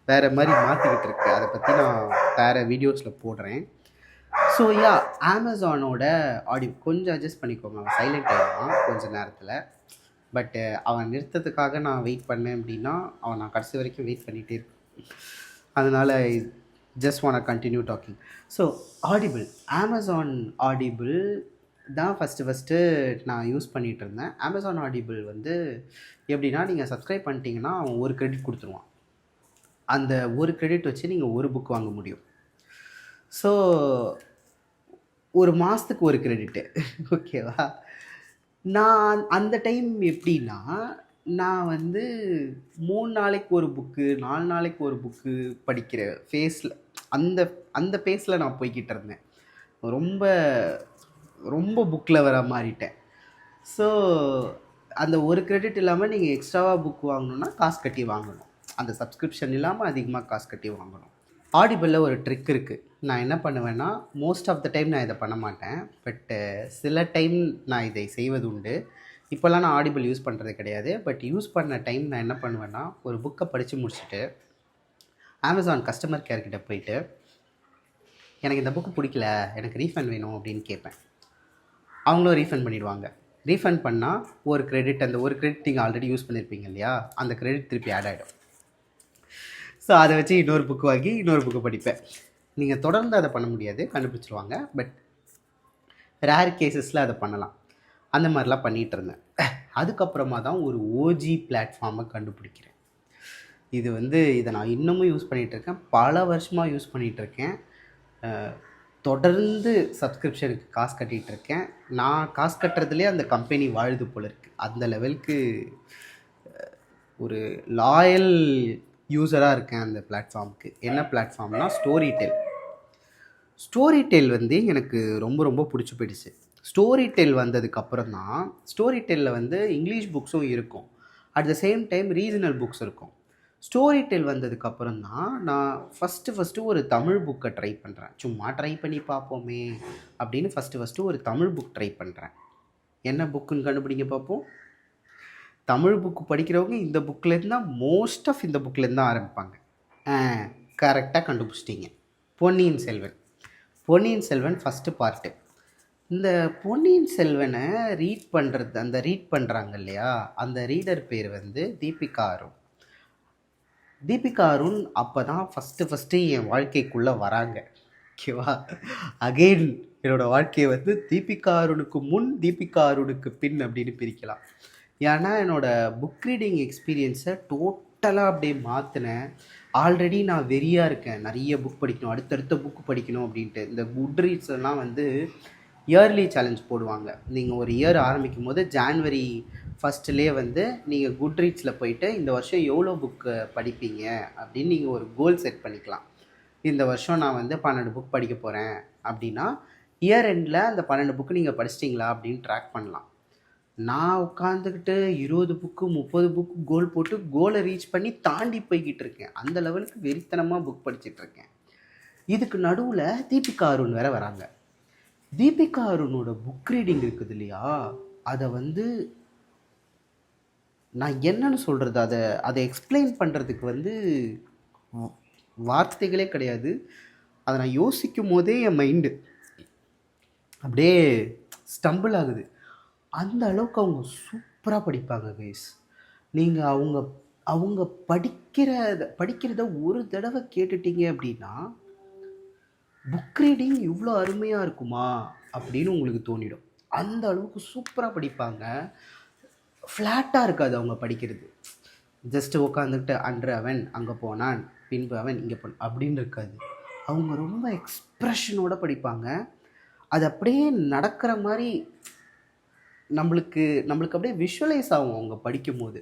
வேறு மாதிரி மாற்றிக்கிட்டு இருக்கு. அதை பற்றி நான் வேறு வீடியோஸில் போடுறேன். ஸோ அமேசானோட ஆடியோ கொஞ்சம் அட்ஜஸ்ட் பண்ணிக்கோங்க. அவன் சைலண்ட் ஆகிடுவான் கொஞ்சம் நேரத்தில். பட்டு அவன் நிறுத்தத்துக்காக நான் வெயிட் பண்ணேன் அப்படின்னா அவன் நான் கடைசி வரைக்கும் வெயிட் பண்ணிகிட்டே இருக்கேன். அதனால் just want continue talking. So audible, Amazon audible தான் ஃபஸ்ட்டு நான் யூஸ் பண்ணிகிட்டு இருந்தேன். அமேசான் ஆடிபிள் வந்து எப்படின்னா, நீங்கள் சப்ஸ்கிரைப் பண்ணிட்டீங்கன்னா அவன் ஒரு கிரெடிட் கொடுத்துருவான். அந்த ஒரு கிரெடிட் வச்சு நீங்கள் ஒரு புக் வாங்க முடியும். ஸோ ஒரு மாதத்துக்கு ஒரு கிரெடிட்டு, ஓகேவா? நான் அந்த டைம் எப்படின்னா, நான் வந்து 3 நாளைக்கு ஒரு புக்கு, 4 நாளைக்கு ஒரு புக்கு படிக்கிற ஃபேஸில், அந்த பேஸில் நான் போய்கிட்டு இருந்தேன். ரொம்ப ரொம்ப புக்கில் வர மாறிட்டேன். ஸோ அந்த ஒரு கிரெடிட் இல்லாமல் நீங்கள் எக்ஸ்ட்ராவாக புக் வாங்கணுன்னா காசு கட்டி வாங்கணும். அந்த சப்ஸ்கிரிப்ஷன் இல்லாமல் அதிகமாக காசு கட்டி வாங்கணும். ஆடிபிளில் ஒரு ட்ரிக் இருக்குது. நான் என்ன பண்ணுவேன்னா, மோஸ்ட் ஆஃப் த டைம் நான் இதை பண்ண மாட்டேன், பட்டு சில டைம் நான் இதை செய்வது உண்டு. இப்போல்லாம் நான் ஆடிபிள் யூஸ் பண்ணுறது கிடையாது. பட் யூஸ் பண்ண டைம் நான் என்ன பண்ணுவேன்னா, ஒரு புக்கை படித்து முடிச்சுட்டு அமேசான் கஸ்டமர் கேர்கிட்ட போயிட்டு, எனக்கு இந்த புக்கு பிடிக்கல, எனக்கு ரீஃபண்ட் வேணும் அப்படின்னு கேட்பேன். அவங்களும் ரீஃபண்ட் பண்ணிடுவாங்க. ரீஃபண்ட் பண்ணால் ஒரு கிரெடிட், அந்த ஒரு கிரெடிட் நீங்கள் ஆல்ரெடி யூஸ் பண்ணியிருப்பீங்க இல்லையா, அந்த கிரெடிட் திருப்பி ஆட் ஆகிடும். ஸோ அதை வச்சு இன்னொரு புக்கு வாங்கி இன்னொரு புக்கு படிப்பேன். நீங்கள் தொடர்ந்து அதை பண்ண முடியாது, கண்டுபிடிச்சிருவாங்க. பட் ரேர் கேசஸில் அதை பண்ணலாம். அந்த மாதிரிலாம் பண்ணிகிட்டு இருந்தேன். அதுக்கப்புறமா தான் ஒரு ஓஜி பிளாட்ஃபார்மை கண்டுபிடிக்கிறேன். இது வந்து இதை நான் இன்னமும் யூஸ் பண்ணிகிட்ருக்கேன், பல வருஷமாக யூஸ் பண்ணிகிட்ருக்கேன். தொடர்ந்து சப்ஸ்கிரிப்ஷனுக்கு காசு கட்டிகிட்ருக்கேன். நான் காசு கட்டுறதுலேயே அந்த கம்பெனி வாழுது போல இருக்குது. அந்த லெவலுக்கு ஒரு லாயல் யூஸராக இருக்கேன் அந்த பிளாட்ஃபார்முக்கு. என்ன பிளாட்ஃபார்ம்னா ஸ்டோரி டெல். ஸ்டோரி டெல் வந்து எனக்கு ரொம்ப ரொம்ப பிடிச்சி போயிடுச்சு. ஸ்டோரி டெல் வந்ததுக்கப்புறம் தான் ஸ்டோரி டெல்லில் வந்து இங்கிலீஷ் புக்ஸும் இருக்கும், at the same time regional books இருக்கும். ஸ்டோரி டெல் வந்ததுக்கப்புறம் தான் நான் ஃபஸ்ட்டு ஒரு தமிழ் புக்கை ட்ரை பண்ணுறேன். சும்மா ட்ரை பண்ணி பார்ப்போமே அப்படின்னு ஃபஸ்ட்டு ஒரு தமிழ் புக் ட்ரை பண்ணுறேன். என்ன புக்குன்னு கண்டுபிடிங்க பார்ப்போம். தமிழ் புக்கு படிக்கிறவங்க இந்த புக்லேருந்து தான் மோஸ்ட் ஆஃப் இந்த புக்லேருந்து தான் ஆரம்பிப்பாங்க. கரெக்டாக கண்டுபிடிச்சிட்டிங்க. பொன்னியின் செல்வன். Ponniyin Selvan first part. இந்த பொன்னியின் செல்வனை ரீட் பண்ணுறாங்க இல்லையா, அந்த ரீடர் பேர் வந்து தீபிகா அருண். தீபிகா அருண் அப்போ தான் ஃபஸ்ட்டு என் வாழ்க்கைக்குள்ளே வராங்க. ஓகேவா? அகெயின் என்னோடய வாழ்க்கையை வந்து தீபிகா அருணுக்கு முன், தீபிகா அருணுக்கு பின் அப்படின்னு பிரிக்கலாம். ஏன்னா என்னோடய புக் ரீடிங் எக்ஸ்பீரியன்ஸை டோட்டலாக அப்படியே மாற்றினேன். ஆல்ரெடி நான் வெறியாக இருக்கேன், நிறைய புக் படிக்கணும், அடுத்தடுத்த புக்கு படிக்கணும் அப்படின்ட்டு. இந்த குட் ரீட்ஸ்லாம் வந்து இயர்லி சேலஞ்ச் போடுவாங்க. நீங்கள் ஒரு இயர் ஆரம்பிக்கும் போது ஜான்வரி ஃபஸ்ட்டுலேயே வந்து நீங்கள் குட் ரீட்ஸில் போயிட்டு இந்த வருஷம் எவ்வளோ புக்கு படிப்பீங்க அப்படின்னு நீங்கள் ஒரு கோல் செட் பண்ணிக்கலாம். இந்த வருஷம் நான் வந்து 12 புக் படிக்க போகிறேன் அப்படின்னா இயர் எண்டில் அந்த 12 புக்கு நீங்கள் படிச்சிட்டிங்களா அப்படின்னு ட்ராக் பண்ணலாம். நான் உட்காந்துக்கிட்டு 20 புக்கு 30 புக்கு கோல் போட்டு கோலை ரீச் பண்ணி தாண்டி போய்கிட்டு இருக்கேன். அந்த லெவலுக்கு வெறித்தனமாக புக் படிச்சிட்ருக்கேன். இதுக்கு நடுவில் தீபிகா அருண் வேறு வராங்க. தீபிகா அருணோட புக் ரீடிங் இருக்குது இல்லையா, அதை வந்து நான் என்னன்னு சொல்கிறது, அதை எக்ஸ்பிளைன் பண்ணுறதுக்கு வந்து வார்த்தைகளே கிடையாது. அதை நான் யோசிக்கும் போதே என் மைண்டு அப்படியே ஸ்டம்பிள் ஆகுது. அந்த அளவுக்கு அவங்க சூப்பராக படிப்பாங்க கைஸ். நீங்கள் அவங்க படிக்கிறத ஒரு தடவை கேட்டுட்டீங்க அப்படின்னா புக் ரீடிங் இவ்வளோ அருமையாக இருக்குமா அப்படின்னு உங்களுக்கு தோணிடும். அந்த அளவுக்கு சூப்பராக படிப்பாங்க. ஃப்ளாட்டாக இருக்காது அவங்க படிக்கிறது. ஜஸ்ட்டு உட்காந்துக்கிட்டு அன்று அவன் அங்கே போனான், பின்பு அவன் இங்கே போனான் அப்படின்னு இருக்காது. அவங்க ரொம்ப எக்ஸ்ப்ரெஷனோடு படிப்பாங்க. அது அப்படியே நடக்கிற மாதிரி நம்மளுக்கு அப்படியே விஷுவலைஸ் ஆகும் அவங்க படிக்கும்போது.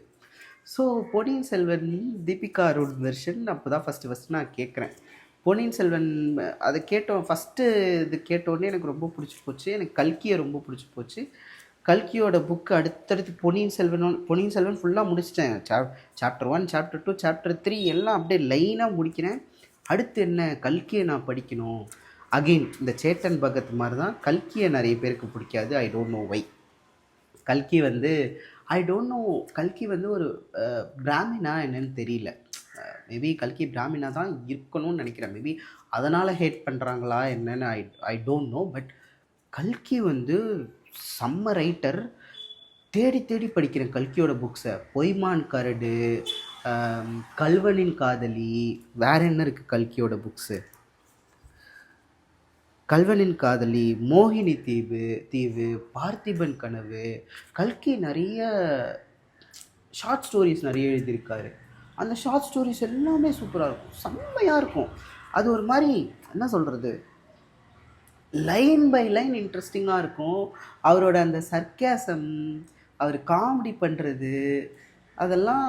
ஸோ பொன்னியின் செல்வன் தீபிகா அருண் வெர்ஷன் அப்போ தான் ஃபஸ்ட்டு நான் கேட்குறேன். பொன்னியின் செல்வன் அதை ஃபஸ்ட்டு இது கேட்டோடனே எனக்கு ரொம்ப பிடிச்சி போச்சு. எனக்கு கல்கியை ரொம்ப பிடிச்சி போச்சு. கல்கியோட புக்கு அடுத்தடுத்து பொன்னியின் செல்வன் ஃபுல்லாக முடிச்சிட்டேன். சாப்டர் 1, சாப்டர் 2, சாப்டர் 3 எல்லாம் அப்படியே லைனாக முடிக்கிறேன். அடுத்து என்ன, கல்கியை நான் படிக்கணும். அகெயின் இந்த சேட்டன் பகத் மாதிரி தான் கல்கியை நிறைய பேருக்கு பிடிக்காது. I don't know why. கல்கி வந்து ஒரு பிராமினா என்னன்னு தெரியல. மேபி கல்கி பிராமினா தான் இருக்கணும்னு நினைக்கிறேன். மேபி அதனால் ஹேட் பண்ணுறாங்களா என்னன்னு ஐ டோன்ட் நோ. பட் கல்கி வந்து செம்ம ரைட்டர். தேடி படிக்கிறேன் கல்கியோட புக்ஸை. பொய்மான் கரடு, கல்வனின் காதலி, வேற என்ன இருக்குது கல்கியோட புக்ஸு, கல்வனின் காதலி, மோகினி தீவு, பார்த்திபன் கனவு. கல்கி நிறைய ஷார்ட் ஸ்டோரிஸ் நிறைய எழுதியிருக்காரு. அந்த ஷார்ட் ஸ்டோரிஸ் எல்லாமே சூப்பராக இருக்கும், செம்மையாக இருக்கும். அது ஒரு மாதிரி என்ன சொல்கிறது, லைன் பை லைன் இன்ட்ரெஸ்டிங்காக இருக்கும். அவரோட அந்த சர்க்காசம், அவர் காமெடி பண்ணுறது, அதெல்லாம்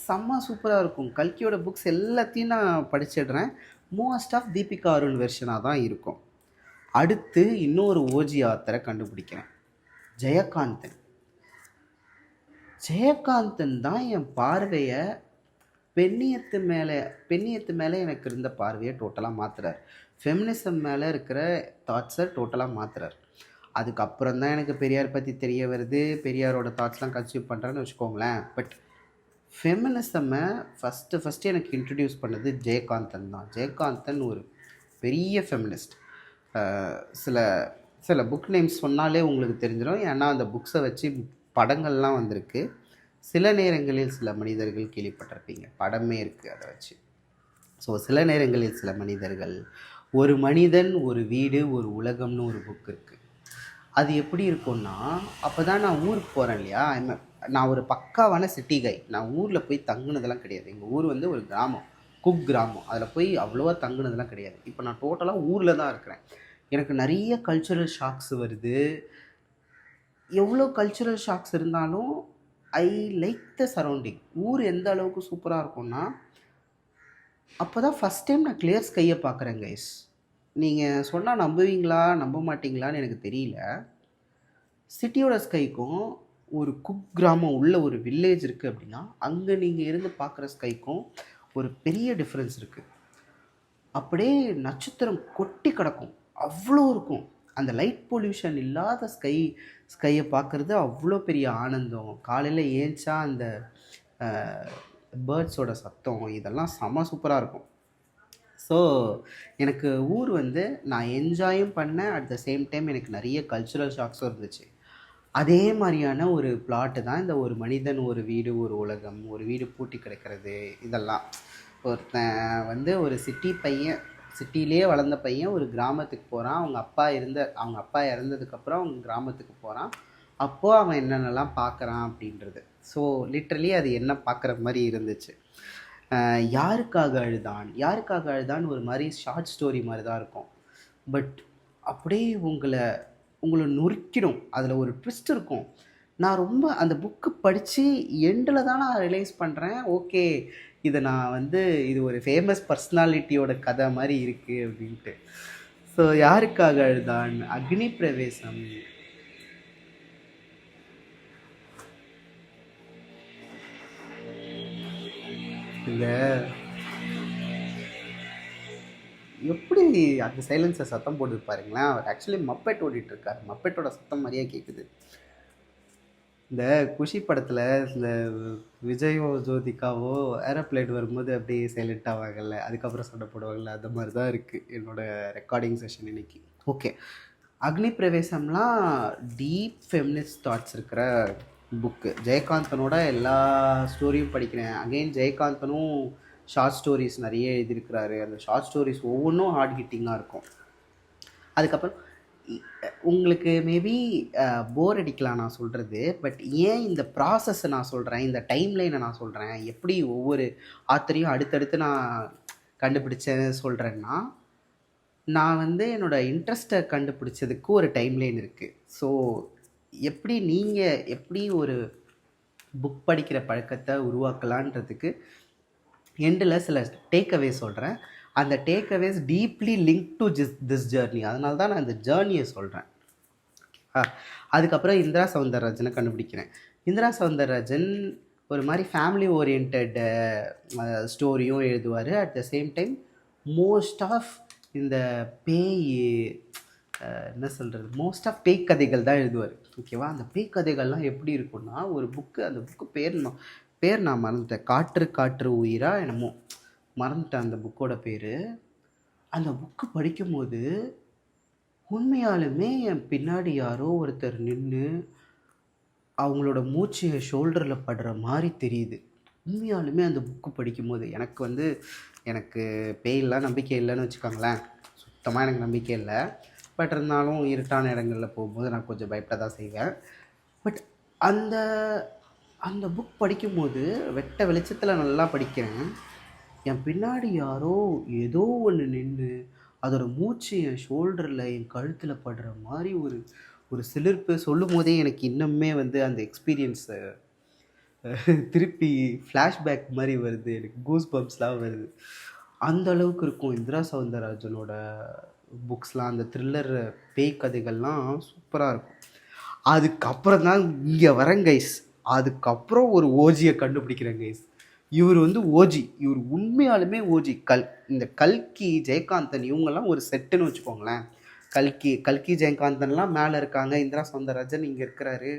செம்ம சூப்பராக இருக்கும். கல்கியோட புக்ஸ் எல்லாத்தையும் நான் படிச்சிடுறேன். மோஸ்ட் ஆஃப் தீபிகா அருண் வெர்ஷனாக தான் இருக்கும். அடுத்து இன்னொரு ஓஜி ஆத்தரை கண்டுபிடிக்கிறேன், ஜெயகாந்தன் தான் என் பார்வையை பெண்ணியத்து மேலே எனக்கு இருந்த பார்வையை டோட்டலாக மாற்றுறார். ஃபெமினிசம் மேலே இருக்கிற தாட்ஸை டோட்டலாக மாற்றுறார். அதுக்கப்புறம் தான் எனக்கு பெரியார் பற்றி தெரிய வருது, பெரியாரோட தாட்ஸ்லாம் கன்சியூம் பண்ணுறேன்னு வச்சுக்கோங்களேன். பட் ஃபெமினிசமை ஃபஸ்ட்டு எனக்கு இன்ட்ரடியூஸ் பண்ணது ஜெயகாந்தன் தான். ஜெயகாந்தன் ஒரு பெரிய ஃபெமினிஸ்ட். சில புக் நேம்ஸ் சொன்னாலே உங்களுக்கு தெரிஞ்சிடும். ஏன்னா அந்த புக்ஸை வச்சு படங்கள்லாம் வந்திருக்கு. சில நேரங்களில் சில மனிதர்கள் கேள்விப்பட்டிருப்பீங்க, படமே இருக்குது அதை வச்சு. ஸோ சில நேரங்களில் சில மனிதர்கள், ஒரு மனிதன், ஒரு வீடு, ஒரு உலகம்னு ஒரு புக் இருக்குது. அது எப்படி இருக்கும்னா, அப்போ தான் நான் ஊருக்கு போகிறேன் இல்லையா, நான் ஒரு பக்காவான சிட்டி கை. நான் ஊரில் போய் தங்குனதெல்லாம் கிடையாது. எங்கள் ஊர் வந்து ஒரு கிராமம், குக் கிராமம். அதில் போய் அவ்வளோவா தங்குனதெல்லாம் கிடையாது. இப்போ நான் டோட்டலாக ஊரில் தான் இருக்கிறேன். எனக்கு நிறைய கல்ச்சுரல் ஷாக்ஸ் வருது. எவ்வளோ கல்ச்சுரல் ஷாக்ஸ் இருந்தாலும் ஐ லைக் த சரௌண்டிங். ஊர் எந்த அளவுக்கு சூப்பராக இருக்கும்னா, அப்போ தான் ஃபஸ்ட் டைம் நான் கிளியர் ஸ்கையை பார்க்குறேன் கைஸ். நீங்கள் சொன்னால் நம்புவீங்களா நம்ப மாட்டிங்களான்னு எனக்கு தெரியல. சிட்டியோட ஸ்கைக்கும் ஒரு கிராமம் உள்ள ஒரு வில்லேஜ் இருக்குது அப்படின்னா அங்கே நீங்கள் இருந்து பார்க்குற ஸ்கைக்கும் ஒரு பெரிய டிஃப்ரென்ஸ் இருக்குது. அப்படியே நட்சத்திரம் கொட்டி கிடக்கும், அவ்வளோ இருக்கும். அந்த லைட் பொல்யூஷன் இல்லாத ஸ்கையை பார்க்குறது அவ்வளோ பெரிய ஆனந்தம். காலையில் ஏஞ்சா அந்த பேர்ட்ஸோட சத்தம் இதெல்லாம் செம சூப்பராக இருக்கும். ஸோ எனக்கு ஊர் வந்து நான் என்ஜாயும் பண்ணேன், அட் த சேம் டைம் எனக்கு நிறைய கல்ச்சுரல் ஷாக்ஸும் இருந்துச்சு. அதே மாதிரியான ஒரு பிளாட்டு தான் இந்த ஒரு மனிதன் ஒரு வீடு ஒரு உலகம், ஒரு வீடு பூட்டி கிடக்கிறது. இதெல்லாம் ஒருத்தன் வந்து ஒரு சிட்டி பையன், சிட்டிலே வளர்ந்த பையன் ஒரு கிராமத்துக்கு போகிறான். அவங்க அப்பா இறந்ததுக்கப்புறம் அவங்க கிராமத்துக்கு போகிறான். அப்போது அவன் என்னென்னலாம் பார்க்குறான் அப்படின்றது. ஸோ லிட்ரலி அது என்ன பார்க்குற மாதிரி இருந்துச்சு. யாருக்காக அழுதான் ஒரு மாதிரி ஷார்ட் ஸ்டோரி மாதிரி தான் இருக்கும். பட் அப்படியே உங்களை நொறுக்கிடும். அதில் ஒரு ட்விஸ்ட் இருக்கும். நான் ரொம்ப அந்த புக்கு படித்து எண்டில் தான் நான் ரியலைஸ் பண்ணுறேன், ஓகே இதை நான் வந்து இது ஒரு ஃபேமஸ் பர்சனாலிட்டியோட கதை மாதிரி இருக்குது அப்படின்ட்டு. ஸோ யாருக்காக அழுதான், அக்னி பிரவேசம், இந்த எப்படி அந்த சைலன்ஸை சத்தம் போட்டு பாருங்களேன். அவர் ஆக்சுவலி மப்பெட் ஓடிட்டுருக்கார், மப்பெட்டோட சத்தம் மாதிரியே கேட்குது. இந்த குஷி படத்தில் இந்த விஜயோ ஜோதிகாவோ ஏரோப்ளேன் வரும்போது அப்படியே சைலண்ட் ஆவாங்கல்ல, அதுக்கப்புறம் சண்டை போடுவாங்கல்ல, அந்த மாதிரி தான் இருக்குது என்னோடய ரெக்கார்டிங் செஷன் இன்னைக்கு. ஓகே, அக்னி பிரவேசம்லாம் டீப் ஃபெமினிஸ்ட் தாட்ஸ் இருக்கிற புக்கு. ஜெயகாந்தனோட எல்லா ஸ்டோரியும் படிக்கிறேன். அகெயின் ஜெயகாந்தனும் ஷார்ட் ஸ்டோரிஸ் நிறைய எழுதியிருக்கிறாரு. அந்த ஷார்ட் ஸ்டோரிஸ் ஒவ்வொன்றும் ஹார்ட் ஹிட்டிங்காக இருக்கும். அதுக்கப்புறம் உங்களுக்கு மேபி போர் அடிக்கலாம் நான் சொல்கிறது, பட் ஏன் இந்த ப்ராசஸை நான் சொல்கிறேன், இந்த டைம்லைனை நான் சொல்கிறேன், எப்படி ஒவ்வொரு ஆத்தரையும் அடுத்தடுத்து நான் கண்டுபிடிச்சேன்னு சொல்கிறேன்னா, நான் வந்து என்னோடய இன்ட்ரெஸ்ட்டை கண்டுபிடிச்சதுக்கு ஒரு டைம்லைன் இருக்குது. ஸோ நீங்கள் எப்படி ஒரு புக் படிக்கிற பழக்கத்தை உருவாக்கலான்றதுக்கு எண்டில் சில டேக்அவே சொல்கிறேன். அந்த takeaways deeply link to this journey. அதனால தான் நான் இந்த ஜேர்னியை சொல்கிறேன். அதுக்கப்புறம் இந்திரா சௌந்தரராஜனை கண்டுபிடிக்கிறேன். இந்திரா சௌந்தரராஜன் ஒரு மாதிரி ஃபேமிலி ஓரியன்ட் ஸ்டோரியும் எழுதுவார். At the same time most of இந்த என்ன சொல்கிறது, மோஸ்ட் ஆஃப் பேய் கதைகள் தான் எழுதுவார். ஓகேவா, அந்த பேய் கதைகள்லாம் எப்படி இருக்குன்னா, ஒரு புக்கு, அந்த புக்கு பேர் நான் மறந்துட்டேன், காற்று உயிரா என்னமோ மறந்துட்டேன் அந்த புக்கோட பேர். அந்த புக்கு படிக்கும்போது உண்மையாலுமே என் பின்னாடி யாரோ ஒருத்தர் நின்று அவங்களோட மூச்சு ஷோல்டரில் படுற மாதிரி தெரியுது. உண்மையாலுமே அந்த புக்கு படிக்கும்போது எனக்கு பேயெல்லாம் நம்பிக்கை இல்லைன்னு வச்சுக்கோங்களேன். சுத்தமாக எனக்கு நம்பிக்கை இல்லை. பட் இருந்தாலும் இருட்டான இடங்களில் போகும்போது நான் கொஞ்சம் பயப்பட தான் செய்வேன். பட் அந்த புக் படிக்கும்போது வெட்ட வெளிச்சத்தில் நல்லா படிக்கிறேன். என் பின்னாடி யாரோ ஏதோ ஒன்று நின்று அதோட மூச்சு என் ஷோல்டரில் என் கழுத்தில் படுற மாதிரி ஒரு சிலிர்ப்பு. சொல்லும் போதே எனக்கு இன்னுமே வந்து அந்த எக்ஸ்பீரியன்ஸை திருப்பி ஃப்ளாஷ்பேக் மாதிரி வருது, எனக்கு கூஸ் பம்ப்ஸ்லாம் வருது. அந்த அளவுக்கு இருக்கும் இந்திரா சௌந்தரராஜனோட புக்ஸ்லாம். அந்த த்ரில்லர் பேய் கதைகள்லாம் சூப்பராக இருக்கும். அதுக்கப்புறம் தான் இங்கே வரேன் கைஸ். அதுக்கப்புறம் ஒரு ஓஜியை கண்டுபிடிக்கிறேன் கைஸ். இவர் வந்து ஓஜி, இவர் உண்மையாலுமே ஓஜி. இந்த கல்கி, ஜெயகாந்தன் இவங்கெல்லாம் ஒரு செட்டுன்னு வச்சுக்கோங்களேன். கல்கி ஜெயகாந்தன்லாம் மேலே இருக்காங்க, இந்திரா சௌந்தரராஜன் இங்கே இருக்கிறாரு.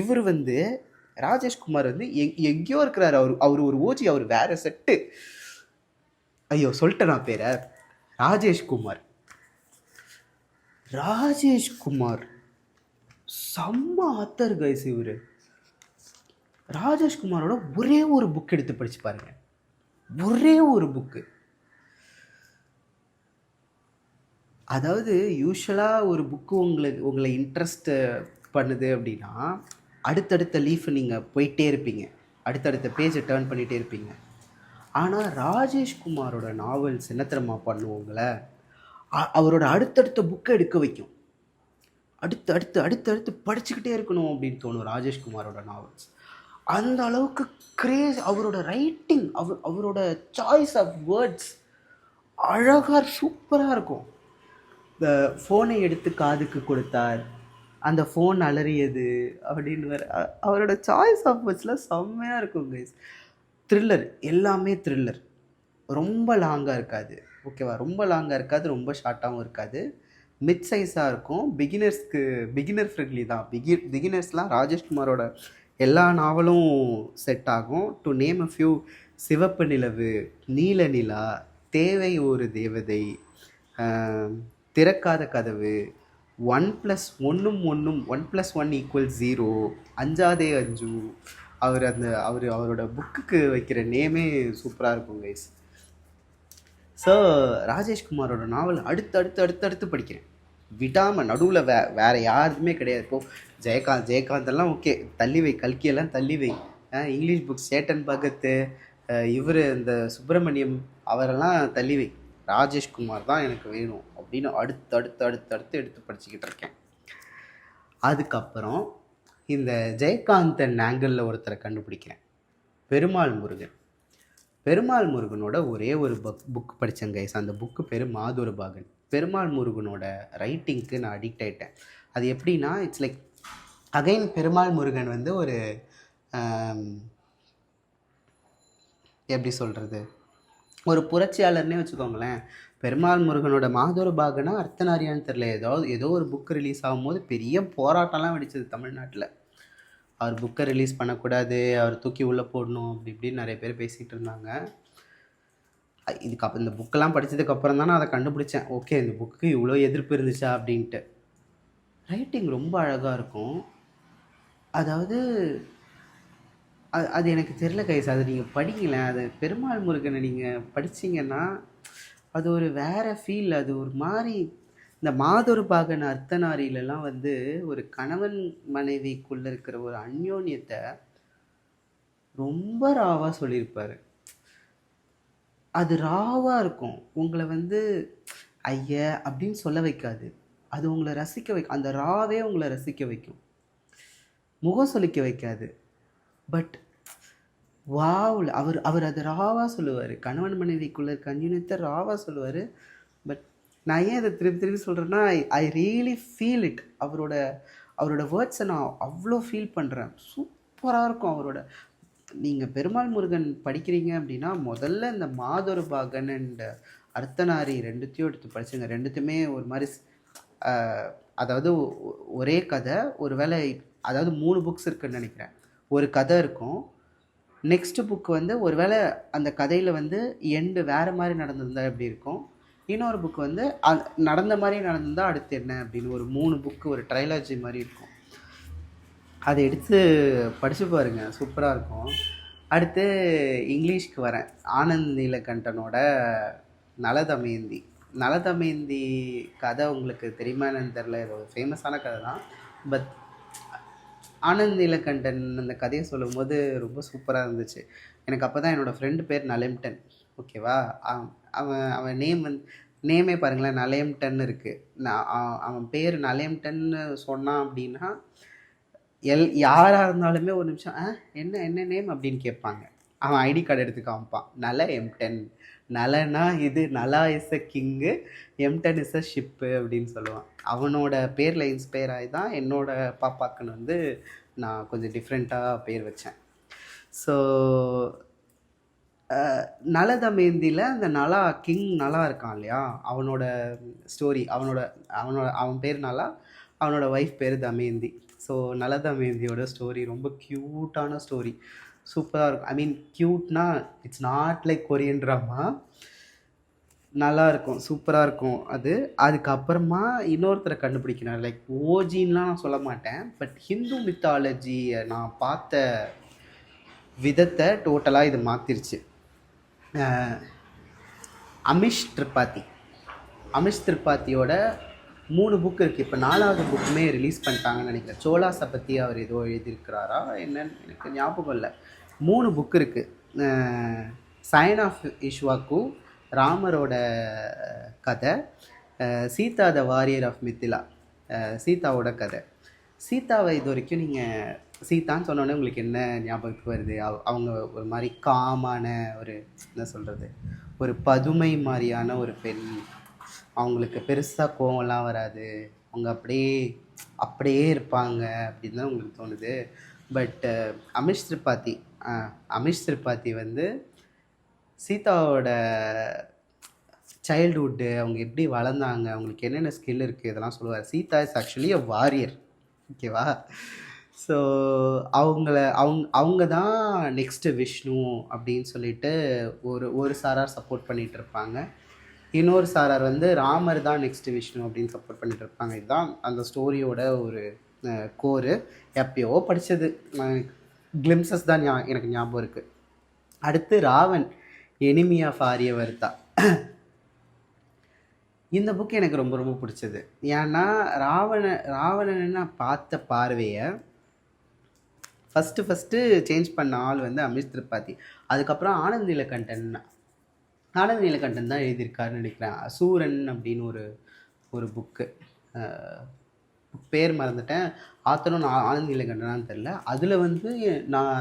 இவர் வந்து ராஜேஷ்குமார் வந்து எங்கேயோ இருக்கிறாரு. அவர் ஒரு ஓஜி, அவர் வேற செட்டு. ஐயோ சொல்லிட்டேன் நான் பேரை, ராஜேஷ்குமார் செம்ம ஆத்தர் கைஸ். இவர் ராஜேஷ்குமாரோட ஒரே ஒரு புக் எடுத்து படிச்சு பாருங்க, ஒரே ஒரு புக்கு. அதாவது யூஸ்வலாக ஒரு புக்கு உங்களை இன்ட்ரெஸ்ட் பண்ணுது அப்படின்னா அடுத்தடுத்த லீஃப் நீங்கள் போயிட்டே இருப்பீங்க, அடுத்தடுத்த பேஜை டேர்ன் பண்ணிகிட்டே இருப்பீங்க. ஆனால் ராஜேஷ்குமாரோட நாவல்ஸ் என்ன தெரியுமா பண்ணுவோங்களே, அவரோட அடுத்தடுத்த புக்கை எடுக்க வைக்கும். அடுத்து படிச்சுக்கிட்டே இருக்கணும் அப்படின்னு தோணும் ராஜேஷ்குமாரோட நாவல்ஸ். அந்த அளவுக்கு கிரேஸ் அவரோட ரைட்டிங், அவரோட சாய்ஸ் ஆஃப் வேர்ட்ஸ் அழகாக சூப்பராக இருக்கும். இந்த ஃபோனை எடுத்து காதுக்கு கொடுத்தார், அந்த ஃபோன் அலறியது அப்படின்னு வேறு. அவரோட சாய்ஸ் ஆஃப் வேர்ட்ஸ்லாம் செம்மையாக இருக்கும் கைஸ். த்ரில்லர், எல்லாமே த்ரில்லர். ரொம்ப லாங்காக இருக்காது, ஓகேவா? ரொம்ப லாங்காக இருக்காது, ரொம்ப ஷார்ட்டாகவும் இருக்காது. மிட் சைஸாக இருக்கும். பிகினர் ஃப்ரெண்ட்லி தான். பிகினர்ஸ்லாம் ராஜேஷ்குமாரோட எல்லா நாவலும் செட் ஆகும். டு நேம் அ ஃபியூ: சிவப்பு நிலவு, நீல நிலா, தேவை ஒரு தேவதை, திறக்காத கதவு, 1+1 1+1=0, அஞ்சாதே அஞ்சு. அவரோட புக்குக்கு வைக்கிற நேமே சூப்பராக இருக்கும் கைஸ். ஸோ ராஜேஷ்குமாரோட நாவல் அடுத்து படிக்கிறேன் விடாமல். நடுவில் வேறு யாருமே கிடையாது. இப்போது ஜெயகாந்தெல்லாம் ஓகே, தள்ளி வை. கல்கியெல்லாம் தள்ளி வை. இங்கிலீஷ் புக்ஸ் சேட்டன் பகத்து, இவர் இந்த சுப்பிரமணியம், அவரெல்லாம் தள்ளி வை. ராஜேஷ்குமார் தான் எனக்கு வேணும் அப்படின்னு அடுத்து எடுத்து படிச்சுக்கிட்டு இருக்கேன். அதுக்கப்புறம் இந்த ஜெயகாந்தன் ஆங்கிளில் ஒருத்தரை கண்டுபிடிக்கிறேன், பெருமாள் முருகன். பெருமாள் முருகனோட ஒரே ஒரு புக் படித்தேன் கைஸ். அந்த புக்கு பேர் மாதுரபாகன். பெருமாள் முருகனோட ரைட்டிங்க்கு நான் அடிக்ட் ஆகிட்டேன். அது எப்படின்னா, it's like again Perumal Murugan வந்து ஒரு எப்படி சொல்கிறது, ஒரு புரட்சியாளர்னே வச்சுக்கோங்களேன். பெருமாள் முருகனோட மாதுரபாகனா அர்த்தநாரியான்னு தெரில, ஏதோ ஒரு புக்கு ரிலீஸ் ஆகும்போது பெரிய போராட்டம்லாம் வெடிச்சது தமிழ்நாட்டில். அவர் புக்கை ரிலீஸ் பண்ணக்கூடாது, அவர் தூக்கி உள்ளே போடணும், அப்படி இப்படின்னு நிறைய பேர் பேசிகிட்டு இருந்தாங்க. இந்த புக்கெல்லாம் படித்ததுக்கப்புறம் தான் நான் அதை கண்டுபிடிச்சேன். ஓகே, இந்த புக்கு இவ்வளோ எதிர்ப்பு இருந்துச்சா அப்படின்ட்டு. ரைட்டிங் ரொம்ப அழகாக இருக்கும். அதாவது அது எனக்கு தெரில கைஸ். அது நீங்கள் படிங்களேன். அது பெருமாள் முருகனை நீங்கள் படிச்சிங்கன்னா அது ஒரு வேறு ஃபீல். அது ஒரு மாதிரி இந்த மாதுரபாகன் அர்த்தநாரியிலலாம் வந்து ஒரு கணவன் மனைவிக்குள்ளே இருக்கிற ஒரு அந்யோன்யத்தை ரொம்ப ராவாக சொல்லியிருப்பார். அது ராவாக இருக்கும். உங்களை வந்து ஐயா அப்படின்னு சொல்ல வைக்காது. அது உங்களை ரசிக்க வைக்கும். அந்த ராவே உங்களை ரசிக்க வைக்கும், முகம் சொல்லிக்க வைக்காது. பட் வாவ், அவர் அது ராவாக சொல்லுவார். கணவன் மனைவிக்குள்ளே இருக்க அந்யோன்யத்தை ராவாக சொல்லுவார். பட் நான் ஏன் அதை திருப்பி சொல்கிறேன்னா, ஐ ரியலி ஃபீல் இட். அவரோட வேர்ட்ஸை நான் அவ்வளோ ஃபீல் பண்ணுறேன். சூப்பராக இருக்கும் அவரோட. நீங்கள் பெருமாள் முருகன் படிக்கிறீங்க அப்படின்னா முதல்ல இந்த மாதுரபாகன் அண்ட் அர்த்தநாரி ரெண்டுத்தையும் எடுத்து படிச்சுங்க. ரெண்டுத்தையுமே ஒரு மாதிரி அதாவது ஒரே கதை. ஒரு வேளை அதாவது 3 புக்ஸ் இருக்குன்னு நினைக்கிறேன். ஒரு கதை இருக்கும். நெக்ஸ்ட்டு புக்கு வந்து ஒரு வேளை அந்த கதையில் வந்து எண்டு வேறு மாதிரி நடந்திருந்தால் எப்படி இருக்கும், இன்னொரு புக்கு வந்து நடந்த மாதிரி நடந்திருந்தால் அடுத்து என்ன அப்படின்னு ஒரு 3 புக்கு, ஒரு ட்ரைலாஜி மாதிரி இருக்கும். அதை எடுத்து படித்து பாருங்கள், சூப்பராக இருக்கும். அடுத்து இங்கிலீஷ்க்கு வரேன். ஆனந்த் நீலகண்டனோட நலதமயந்தி கதை உங்களுக்கு தெரியுமா என்னன்னு தெரில. இது ஒரு ஃபேமஸான கதை தான். பட் ஆனந்த் நீலகண்டன் அந்த கதையை சொல்லும்போது ரொம்ப சூப்பராக இருந்துச்சு எனக்கு. அப்போ தான் என்னோடய ஃப்ரெண்டு பேர் நலெம்டன், ஓகேவா? அவன் நேமே பாருங்களேன், நலெம்டன் இருக்குது. அவன் பேர் நலெம்டன்னு சொன்னான் அப்படின்னா யாராக இருந்தாலுமே ஒரு நிமிஷம் என்ன நேம் அப்படின்னு கேட்பாங்க. அவன் ஐடி கார்டு எடுத்து காமிப்பான். நலெம்டன், நலனா இது, Nala is a king, Emden is a ship அப்படின்னு சொல்லுவான். அவனோட பேரில் இன்ஸ்பயர் ஆகி தான் என்னோடய பாப்பாக்குன்னு வந்து நான் கொஞ்சம் டிஃப்ரெண்ட்டாக பேர் வச்சேன். ஸோ நலதமயந்தியில் அந்த கிங் நலா இருக்கான் இல்லையா, அவனோட ஸ்டோரி. அவன் பேர் நலா, அவனோட ஒய்ஃப் பேர் தமயந்தி. ஸோ நலதமயந்தியோட ஸ்டோரி ரொம்ப க்யூட்டான ஸ்டோரி, சூப்பராக இருக்கும். ஐ மீன் க்யூட்னா it's not like Korean drama. நல்லாயிருக்கும், சூப்பராக இருக்கும் அது. அதுக்கப்புறமா இன்னொருத்தரை கண்டுபிடிக்கிறேன். லைக் ஓஜின்லாம் நான் சொல்ல மாட்டேன், பட் ஹிந்து மித்தாலஜியை நான் பார்த்த விதத்தை டோட்டலாக இது மாற்றிருச்சு. அமிஷ் திரிபாத்தியோட 3 புக்கு இருக்குது. இப்போ 4வது புக்குமே ரிலீஸ் பண்ணிட்டாங்கன்னு நினைக்கிறேன். சோலாஸை பற்றி அவர் ஏதோ எழுதியிருக்கிறாரா என்னன்னு எனக்கு ஞாபகம் இல்லை. 3 புக்கு இருக்குது. சைன் ஆஃப் இஷ்வாக்கு, ராமரோட கதை, Sita the warrior of Mithila, சீதாவோட கதை. சீதாவை இது வரைக்கும் நீங்கள் சீதான்னு சொன்னோன்னே உங்களுக்கு என்ன ஞாபகத்துக்கு வருது? அவங்க ஒரு மாதிரி காமான ஒரு என்ன சொல்கிறது, ஒரு பதுமை மாதிரியான ஒரு பெண். அவங்களுக்கு பெருசாக கோவம்லாம் வராது. அவங்க அப்படியே அப்படியே இருப்பாங்க அப்படின்னு தான் உங்களுக்கு தோணுது. But Amish Tripathi Amish Tripathi வந்து சீதாவோட சைல்டுஹுட்டு, அவங்க எப்படி வளர்ந்தாங்க, அவங்களுக்கு என்னென்ன ஸ்கில் இருக்குது, இதெல்லாம் சொல்லுவார். Sita is actually a warrior. ஓகேவா? ஸோ அவங்க தான் நெக்ஸ்ட்டு விஷ்ணு அப்படின்னு சொல்லிட்டு ஒரு சாரார் சப்போர்ட் பண்ணிகிட்டு இருப்பாங்க. இன்னொரு சாரார் வந்து ராமர் தான் நெக்ஸ்ட்டு விஷ்ணு அப்படின்னு சப்போர்ட் பண்ணிகிட்டு இருப்பாங்க. இதுதான் அந்த ஸ்டோரியோட ஒரு கோரு. எப்பயோ படித்தது, கிளிம்சஸ் தான் எனக்கு ஞாபகம் இருக்குது. அடுத்து ராவன், எனிமி ஆஃப் ஆரியவர்தா. இந்த புக்கு எனக்கு ரொம்ப ரொம்ப பிடிச்சது. ஏன்னா ராவணனை நான் பார்த்த பார்வையை ஃபஸ்ட்டு சேஞ்ச் பண்ண ஆள் வந்து அமிஷ் திரிபாதி. அதுக்கப்புறம் ஆனந்த் நீலகண்டன் தான் எழுதியிருக்காருன்னு நினைக்கிறேன். சூரன் அப்படின்னு ஒரு புக்கு, பேர் மறந்துட்டேன், ஆத்தரும் ஆனந்த் நீலகண்டனான்னு தெரில. அதில் வந்து நான்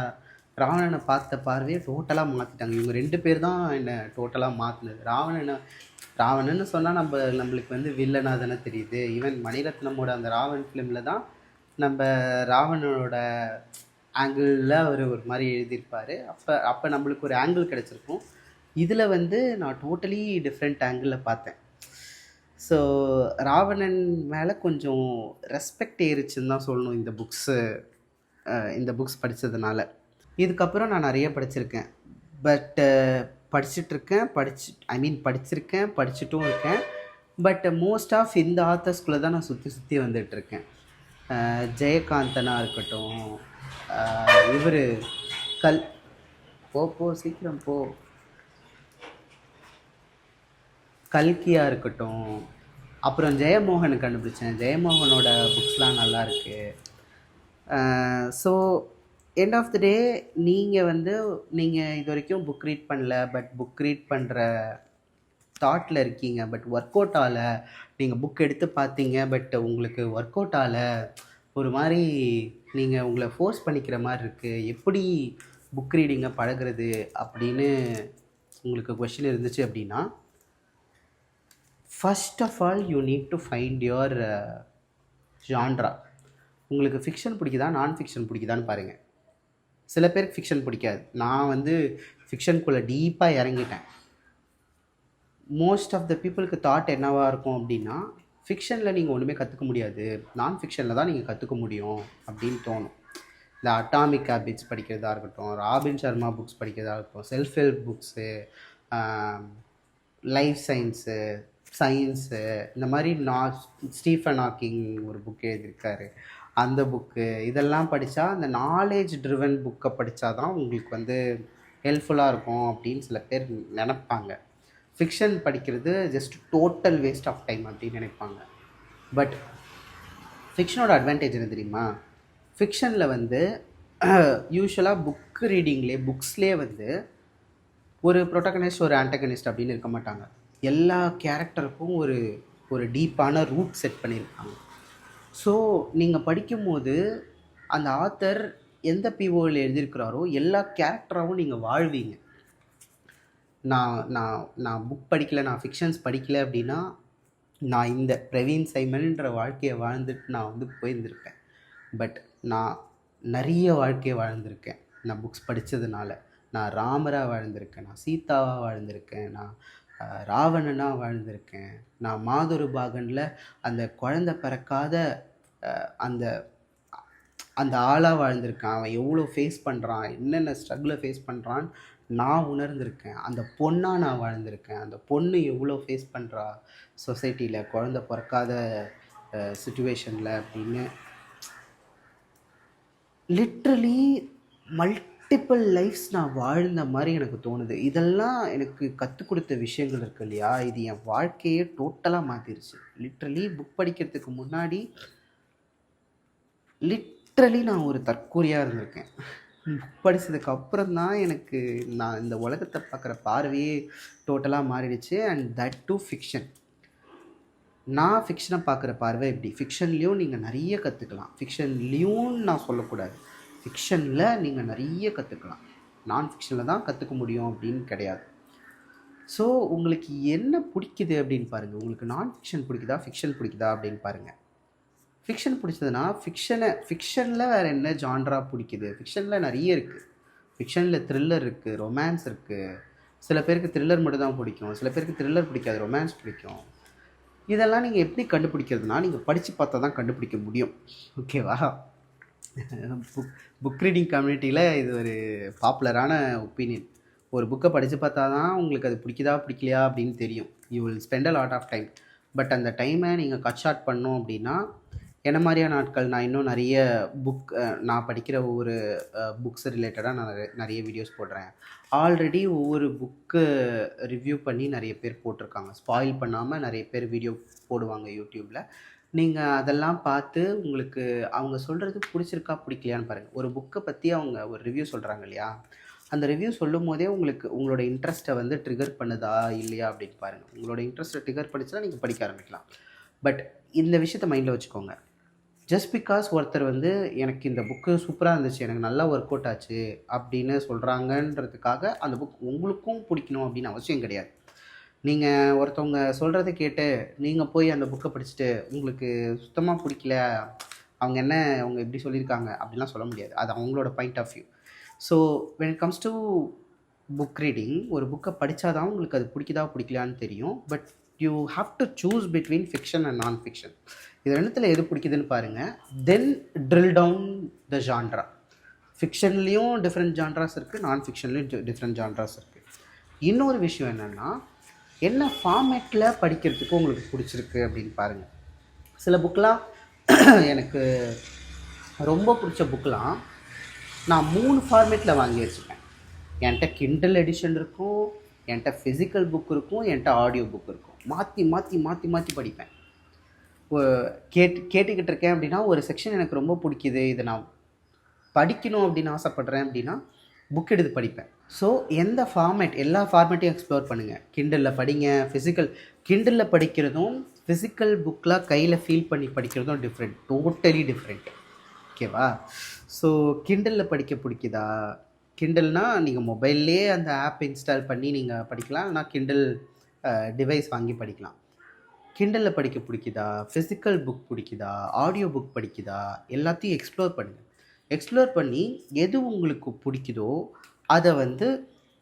ராவணனை பார்த்த பார்வையை டோட்டலாக மாற்றிட்டாங்க. இவங்க 2 பேர் தான் என்னை டோட்டலாக மாற்றினது. ராவணன்னு சொன்னால் நம்மளுக்கு வந்து வில்லனாக தானே தெரியுது. ஈவன் மணிரத்னமோட அந்த ராவன் ஃபிலிமில் தான் நம்ம ராவணனோட ஆங்கிளில் அவர் ஒரு மாதிரி எழுதியிருப்பார். அப்போ நம்மளுக்கு ஒரு ஆங்கிள் கிடச்சிருக்கும். இதில் வந்து நான் டோட்டலி டிஃப்ரெண்ட் ஆங்கிளில் பார்த்தேன். ஸோ ராவணன் மேலே கொஞ்சம் ரெஸ்பெக்ட் ஏறிச்சுன்னு தான் சொல்லணும் இந்த புக்ஸ் படித்ததுனால. இதுக்கப்புறம் நான் நிறைய படிச்சிருக்கேன். பட் படிச்சிருக்கேன், படிச்சுட்டும் இருக்கேன். பட் மோஸ்ட் ஆஃப் இந்த ஆத்தர்ஸ்குள்ளே தான் நான் சுற்றி வந்துட்டுருக்கேன். ஜெயகாந்தனாக இருக்கட்டும், இவர் போ சீக்கிரம் போ, கல்கியாக இருக்கட்டும். அப்புறம் ஜெயமோகனை கண்டுபிடிச்சேன். ஜெயமோகனோட புக்ஸ்லாம் நல்லாயிருக்கு. ஸோ எண்ட் ஆஃப் த டே நீங்கள் இது வரைக்கும் புக் ரீட் பண்ணல, பட் புக் ரீட் பண்ணுற தாட்டில் இருக்கீங்க, பட் ஒர்க் அவுட் ஆகலை. நீங்கள் புக் எடுத்து பார்த்தீங்க, பட் உங்களுக்கு ஒர்க் அவுட் ஆகலை, ஒரு மாதிரி நீங்கள் உங்களை ஃபோர்ஸ் பண்ணிக்கிற மாதிரி இருக்குது, எப்படி புக் ரீடிங்கை பழகிறது அப்படின்னு உங்களுக்கு கொஷின் இருந்துச்சு அப்படின்னா, first of all you need to find your genre. உங்களுக்கு ஃபிக்ஷன் பிடிக்குதா, நான் ஃபிக்ஷன் பிடிக்குதான்னு பாருங்கள். சில பேருக்கு ஃபிக்ஷன் பிடிக்காது. நான் வந்து ஃபிக்ஷனுக்குள்ளே டீப்பாக இறங்கிட்டேன். மோஸ்ட் ஆஃப் த பீப்புளுக்கு தாட் என்னவாக இருக்கும் அப்படின்னா, ஃபிக்ஷனில் நீங்கள் ஒன்றுமே கற்றுக்க முடியாது, நான் ஃபிக்ஷனில் தான் நீங்கள் கற்றுக்க முடியும் அப்படின்னு தோணும். இந்த அட்டாமிக் ஹேபிட்ஸ் படிக்கிறதா இருக்கட்டும், ராபின் சர்மா புக்ஸ் படிக்கிறதா இருக்கட்டும், self help books, life science, இந்த மாதிரி ஸ்டீஃபன் ஹாக்கிங் ஒரு புக் எழுதியிருக்காரு, அந்த புக்கு, இதெல்லாம் படித்தா அந்த நாலேஜ் ட்ரிவன் புக்கை படித்தா தான் உங்களுக்கு வந்து ஹெல்ப்ஃபுல்லாக இருக்கும் அப்படின்னு சில பேர் நினைப்பாங்க. ஃபிக்ஷன் படிக்கிறது just total waste of time அப்படின்னு நினைப்பாங்க. பட் ஃபிக்ஷனோட அட்வான்டேஜ் என்ன தெரியுமா? ஃபிக்ஷனில் வந்து யூஸ்வலாக புக்ஸ்லேயே வந்து ஒரு ப்ரொட்டகனிஸ்ட், ஒரு ஆன்டகனிஸ்ட் அப்படின்னு இருக்க மாட்டாங்க. எல்லா கேரக்டருக்கும் ஒரு டீப்பான ரூட் செட் பண்ணியிருக்காங்க. ஸோ நீங்கள் படிக்கும்போது அந்த ஆத்தர் எந்த பிஓவில் எழுதியிருக்கிறாரோ எல்லா கேரக்டராகவும் நீங்கள் வாழ்வீங்க. நான் புக் படிக்கலை, நான் ஃபிக்ஷன்ஸ் படிக்கலை அப்படின்னா, நான் இந்த பிரவீன் சைமன்ன்ற வாழ்க்கையை வாழ்ந்துட்டு நான் வந்து போயிருந்திருப்பேன். பட் நான் நிறைய வாழ்க்கையை வாழ்ந்திருக்கேன் நான் புக்ஸ் படித்ததுனால. நான் ராமராக வாழ்ந்திருக்கேன், நான் சீதாவாக வாழ்ந்திருக்கேன், நான் ராவணனாக வாழ்ந்திருக்கேன், நான் மாதுரு பாகனில் அந்த குழந்தை பிறக்காத அந்த அந்த ஆளாக வாழ்ந்திருக்கேன். அவன் எவ்வளோ ஃபேஸ் பண்ணுறான், என்னென்ன ஸ்ட்ரகிளை ஃபேஸ் பண்ணுறான்னு நான் உணர்ந்திருக்கேன். அந்த பொண்ணாக நான் வாழ்ந்திருக்கேன். அந்த பொண்ணு எவ்வளோ ஃபேஸ் பண்ணுறா சொசைட்டியில், குழந்தை பிறக்காத சுச்சுவேஷனில் அப்படின்னு. லிட்ரலி மல்டிபிள் லைஃப்ஸ் நான் வாழ்ந்த மாதிரி எனக்கு தோணுது. இதெல்லாம் எனக்கு கற்றுக் கொடுத்த விஷயங்கள் இருக்கு இல்லையா, இது என் வாழ்க்கையே டோட்டலாக மாற்றிருச்சு. லிட்ரலி புக் படிக்கிறதுக்கு முன்னாடி நான் ஒரு தற்கூரியாக இருந்திருக்கேன். புக் படித்ததுக்கு அப்புறம் தான் எனக்கு நான் இந்த உலகத்தை பார்க்குற பார்வையே டோட்டலாக மாறிடுச்சு. And that to fiction. நான் ஃபிக்ஷனை பார்க்குற பார்வை எப்படி, ஃபிக்ஷன்லேயும் நீங்கள் நிறைய கற்றுக்கலாம். ஃபிக்ஷன்லேயும் நான் சொல்லக்கூடாது, ஃபிக்ஷனில் நீங்கள் நிறைய கற்றுக்கலாம். நான் ஃபிக்ஷனில் தான் கற்றுக்க முடியும் அப்படின்னு கிடையாது. ஸோ உங்களுக்கு என்ன பிடிக்குது அப்படின்னு பாருங்கள். உங்களுக்கு நான் ஃபிக்ஷன் பிடிக்குதா, ஃபிக்ஷன் பிடிக்குதா அப்படின்னு பாருங்கள். ஃபிக்ஷன் பிடிச்சதுன்னா ஃபிக்ஷனில் வேறு என்ன ஜான்ரா பிடிக்குது? ஃபிக்ஷனில் நிறைய இருக்குது. ஃபிக்ஷனில் த்ரில்லர் இருக்குது, ரொமான்ஸ் இருக்குது. சில பேருக்கு த்ரில்லர் மட்டும் தான் பிடிக்கும், சில பேருக்கு த்ரில்லர் பிடிக்காது, ரொமான்ஸ் பிடிக்கும். இதெல்லாம் நீங்கள் எப்படி கண்டுபிடிக்கிறதுனா, நீங்கள் படித்து பார்த்தா தான் கண்டுபிடிக்க முடியும். ஓகேவா? புக் ரீடிங் கம்யூனிட்டியில் இது ஒரு பாப்புலரான ஒப்பீனியன். ஒரு புக்கை படித்து பார்த்தா தான் உங்களுக்கு அது பிடிக்குதா பிடிக்கலையா அப்படின்னு தெரியும். You will spend a lot of time. But அந்த டைமை நீங்கள் கட் ஷார்ட் பண்ணோம் அப்படின்னா, என்ன மாதிரியான நாட்கள் நான் இன்னும் நிறைய நான் படிக்கிற ஒவ்வொரு புக்ஸ் ரிலேட்டடாக நான் நிறைய வீடியோஸ் போடுறேன். ஆல்ரெடி ஒவ்வொரு புக்கு ரிவ்யூ பண்ணி நிறைய பேர் போட்டிருக்காங்க. ஸ்பாயில் பண்ணாமல் நிறைய பேர் வீடியோ போடுவாங்க யூடியூப்பில். நீங்கள் அதெல்லாம் பார்த்து உங்களுக்கு அவங்க சொல்கிறது பிடிச்சிருக்கா பிடிக்கலையான்னு பாருங்கள். ஒரு புக்கை பற்றி அவங்க ஒரு ரிவ்யூ சொல்கிறாங்க இல்லையா, அந்த ரிவ்யூ சொல்லும் போதே உங்களோட இன்ட்ரெஸ்ட்டை வந்து ட்ரிகர் பண்ணுதா இல்லையா அப்படின்னு பாருங்கள். உங்களோட இன்ட்ரெஸ்ட்டை ட்ரிகர் பண்ணிச்சுன்னா நீங்கள் படிக்க ஆரம்பிக்கலாம். பட் இந்த விஷயத்தை மைண்டில் வச்சுக்கோங்க. ஜஸ்ட் பிகாஸ் ஒருத்தர் வந்து எனக்கு இந்த புக்கு சூப்பராக இருந்துச்சு, எனக்கு நல்லா ஒர்க் அவுட் ஆச்சு அப்படின்னு சொல்கிறாங்கன்றதுக்காக அந்த புக் உங்களுக்கும் பிடிக்கணும் அப்படின்னு அவசியம் கிடையாது. நீங்கள் ஒருத்தவங்க சொல்கிறத கேட்டு நீங்கள் போய் அந்த புக்கை படிச்சுட்டு உங்களுக்கு சுத்தமாக பிடிக்கல, அவங்க எப்படி சொல்லியிருக்காங்க அப்படிலாம் சொல்ல முடியாது. அது அவங்களோட point of view. So when it comes to book reading, ஒரு புக்கை படித்தா தான் உங்களுக்கு அது பிடிக்குதா பிடிக்கலான்னு தெரியும். But you have to choose between fiction and non fiction. இது ரெண்டுத்தில் எது பிடிக்குதுன்னு பாருங்கள். Then drill down the genre. ஃபிக்ஷன்லேயும் டிஃப்ரெண்ட் ஜான்ராஸ் இருக்குது, நான் ஃபிக்ஷன்லேயும் டிஃப்ரெண்ட் ஜான்ராஸ் இருக்குது. இன்னொரு விஷயம் என்னென்னா, என்ன ஃபார்மேட்டில் படிக்கிறதுக்கு உங்களுக்கு பிடிச்சிருக்கு அப்படின்னு பாருங்கள். சில புக்கெலாம் எனக்கு ரொம்ப பிடிச்ச புக்கெலாம் நான் 3 ஃபார்மேட்டில் வாங்கி வச்சுப்பேன். என்கிட்ட கிண்டல் எடிஷன் இருக்கும், என்கிட்ட ஃபிசிக்கல் புக் இருக்கும், என்கிட்ட ஆடியோ புக் இருக்கும். மாற்றி மாற்றி மாற்றி மாற்றி படிப்பேன். கேட்டுக்கிட்டு இருக்கேன் அப்படின்னா, ஒரு செக்ஷன் எனக்கு ரொம்ப பிடிக்குது, இதை நான் படிக்கணும் அப்படின்னு ஆசைப்பட்றேன் அப்படின்னா புக் எடுத்து படிப்பேன். ஸோ எந்த ஃபார்மேட், எல்லா ஃபார்மேட்டையும் எக்ஸ்ப்ளோர் பண்ணுங்கள். கிண்டலில் படிங்க. கிண்டலில் படிக்கிறதும் ஃபிசிக்கல் புக்கில் கையில் ஃபீல் பண்ணி படிக்கிறதும் டிஃப்ரெண்ட், டோட்டலி டிஃப்ரெண்ட். ஓகேவா? ஸோ கிண்டலில் படிக்க பிடிக்குதா? கிண்டல்னால் நீங்கள் மொபைல்லே அந்த ஆப் இன்ஸ்டால் பண்ணி நீங்கள் படிக்கலாம், இல்லைனா கிண்டல் டிவைஸ் வாங்கி படிக்கலாம். கிண்டலில் படிக்க பிடிக்குதா? ஃபிசிக்கல் புக் பிடிக்குதா? ஆடியோ புக் படிக்குதா? எல்லாத்தையும் எக்ஸ்ப்ளோர் பண்ணுங்கள். எக்ஸ்ப்ளோர் பண்ணி எது உங்களுக்கு பிடிக்குதோ அதை வந்து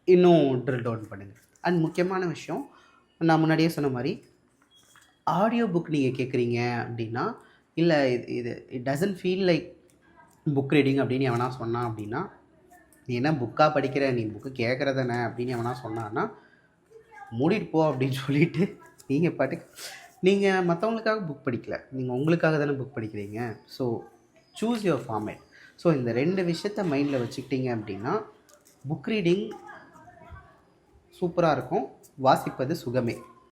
இன்னும் ட்ரில் டவுன் பண்ணுங்கள். அண்ட் முக்கியமான விஷயம், நான் முன்னாடியே சொன்ன மாதிரி, ஆடியோ புக் நீங்கள் கேட்குறீங்க அப்படின்னா, இல்லை இது it doesn't feel like book reading அப்படின்னு எவனா சொன்னான் அப்படின்னா, நீ என்ன புக்காக படிக்கிற, நீ புக்கு கேட்குறதானே அப்படின்னு எவனா சொன்னான்னா மூடிட்டு போ அப்படின்னு சொல்லிவிட்டு நீங்கள் பாட்டுக்கு, நீங்கள் மற்றவங்களுக்காக புக் படிக்கல, நீங்கள் உங்களுக்காக தானே புக் படிக்கிறீங்க. So choose your format. So இந்த 2 விஷயத்த மைண்டில் வச்சுக்கிட்டீங்க அப்படின்னா புக் ரீடிங் சூப்பராக இருக்கும். வாசிப்பது சுகமே.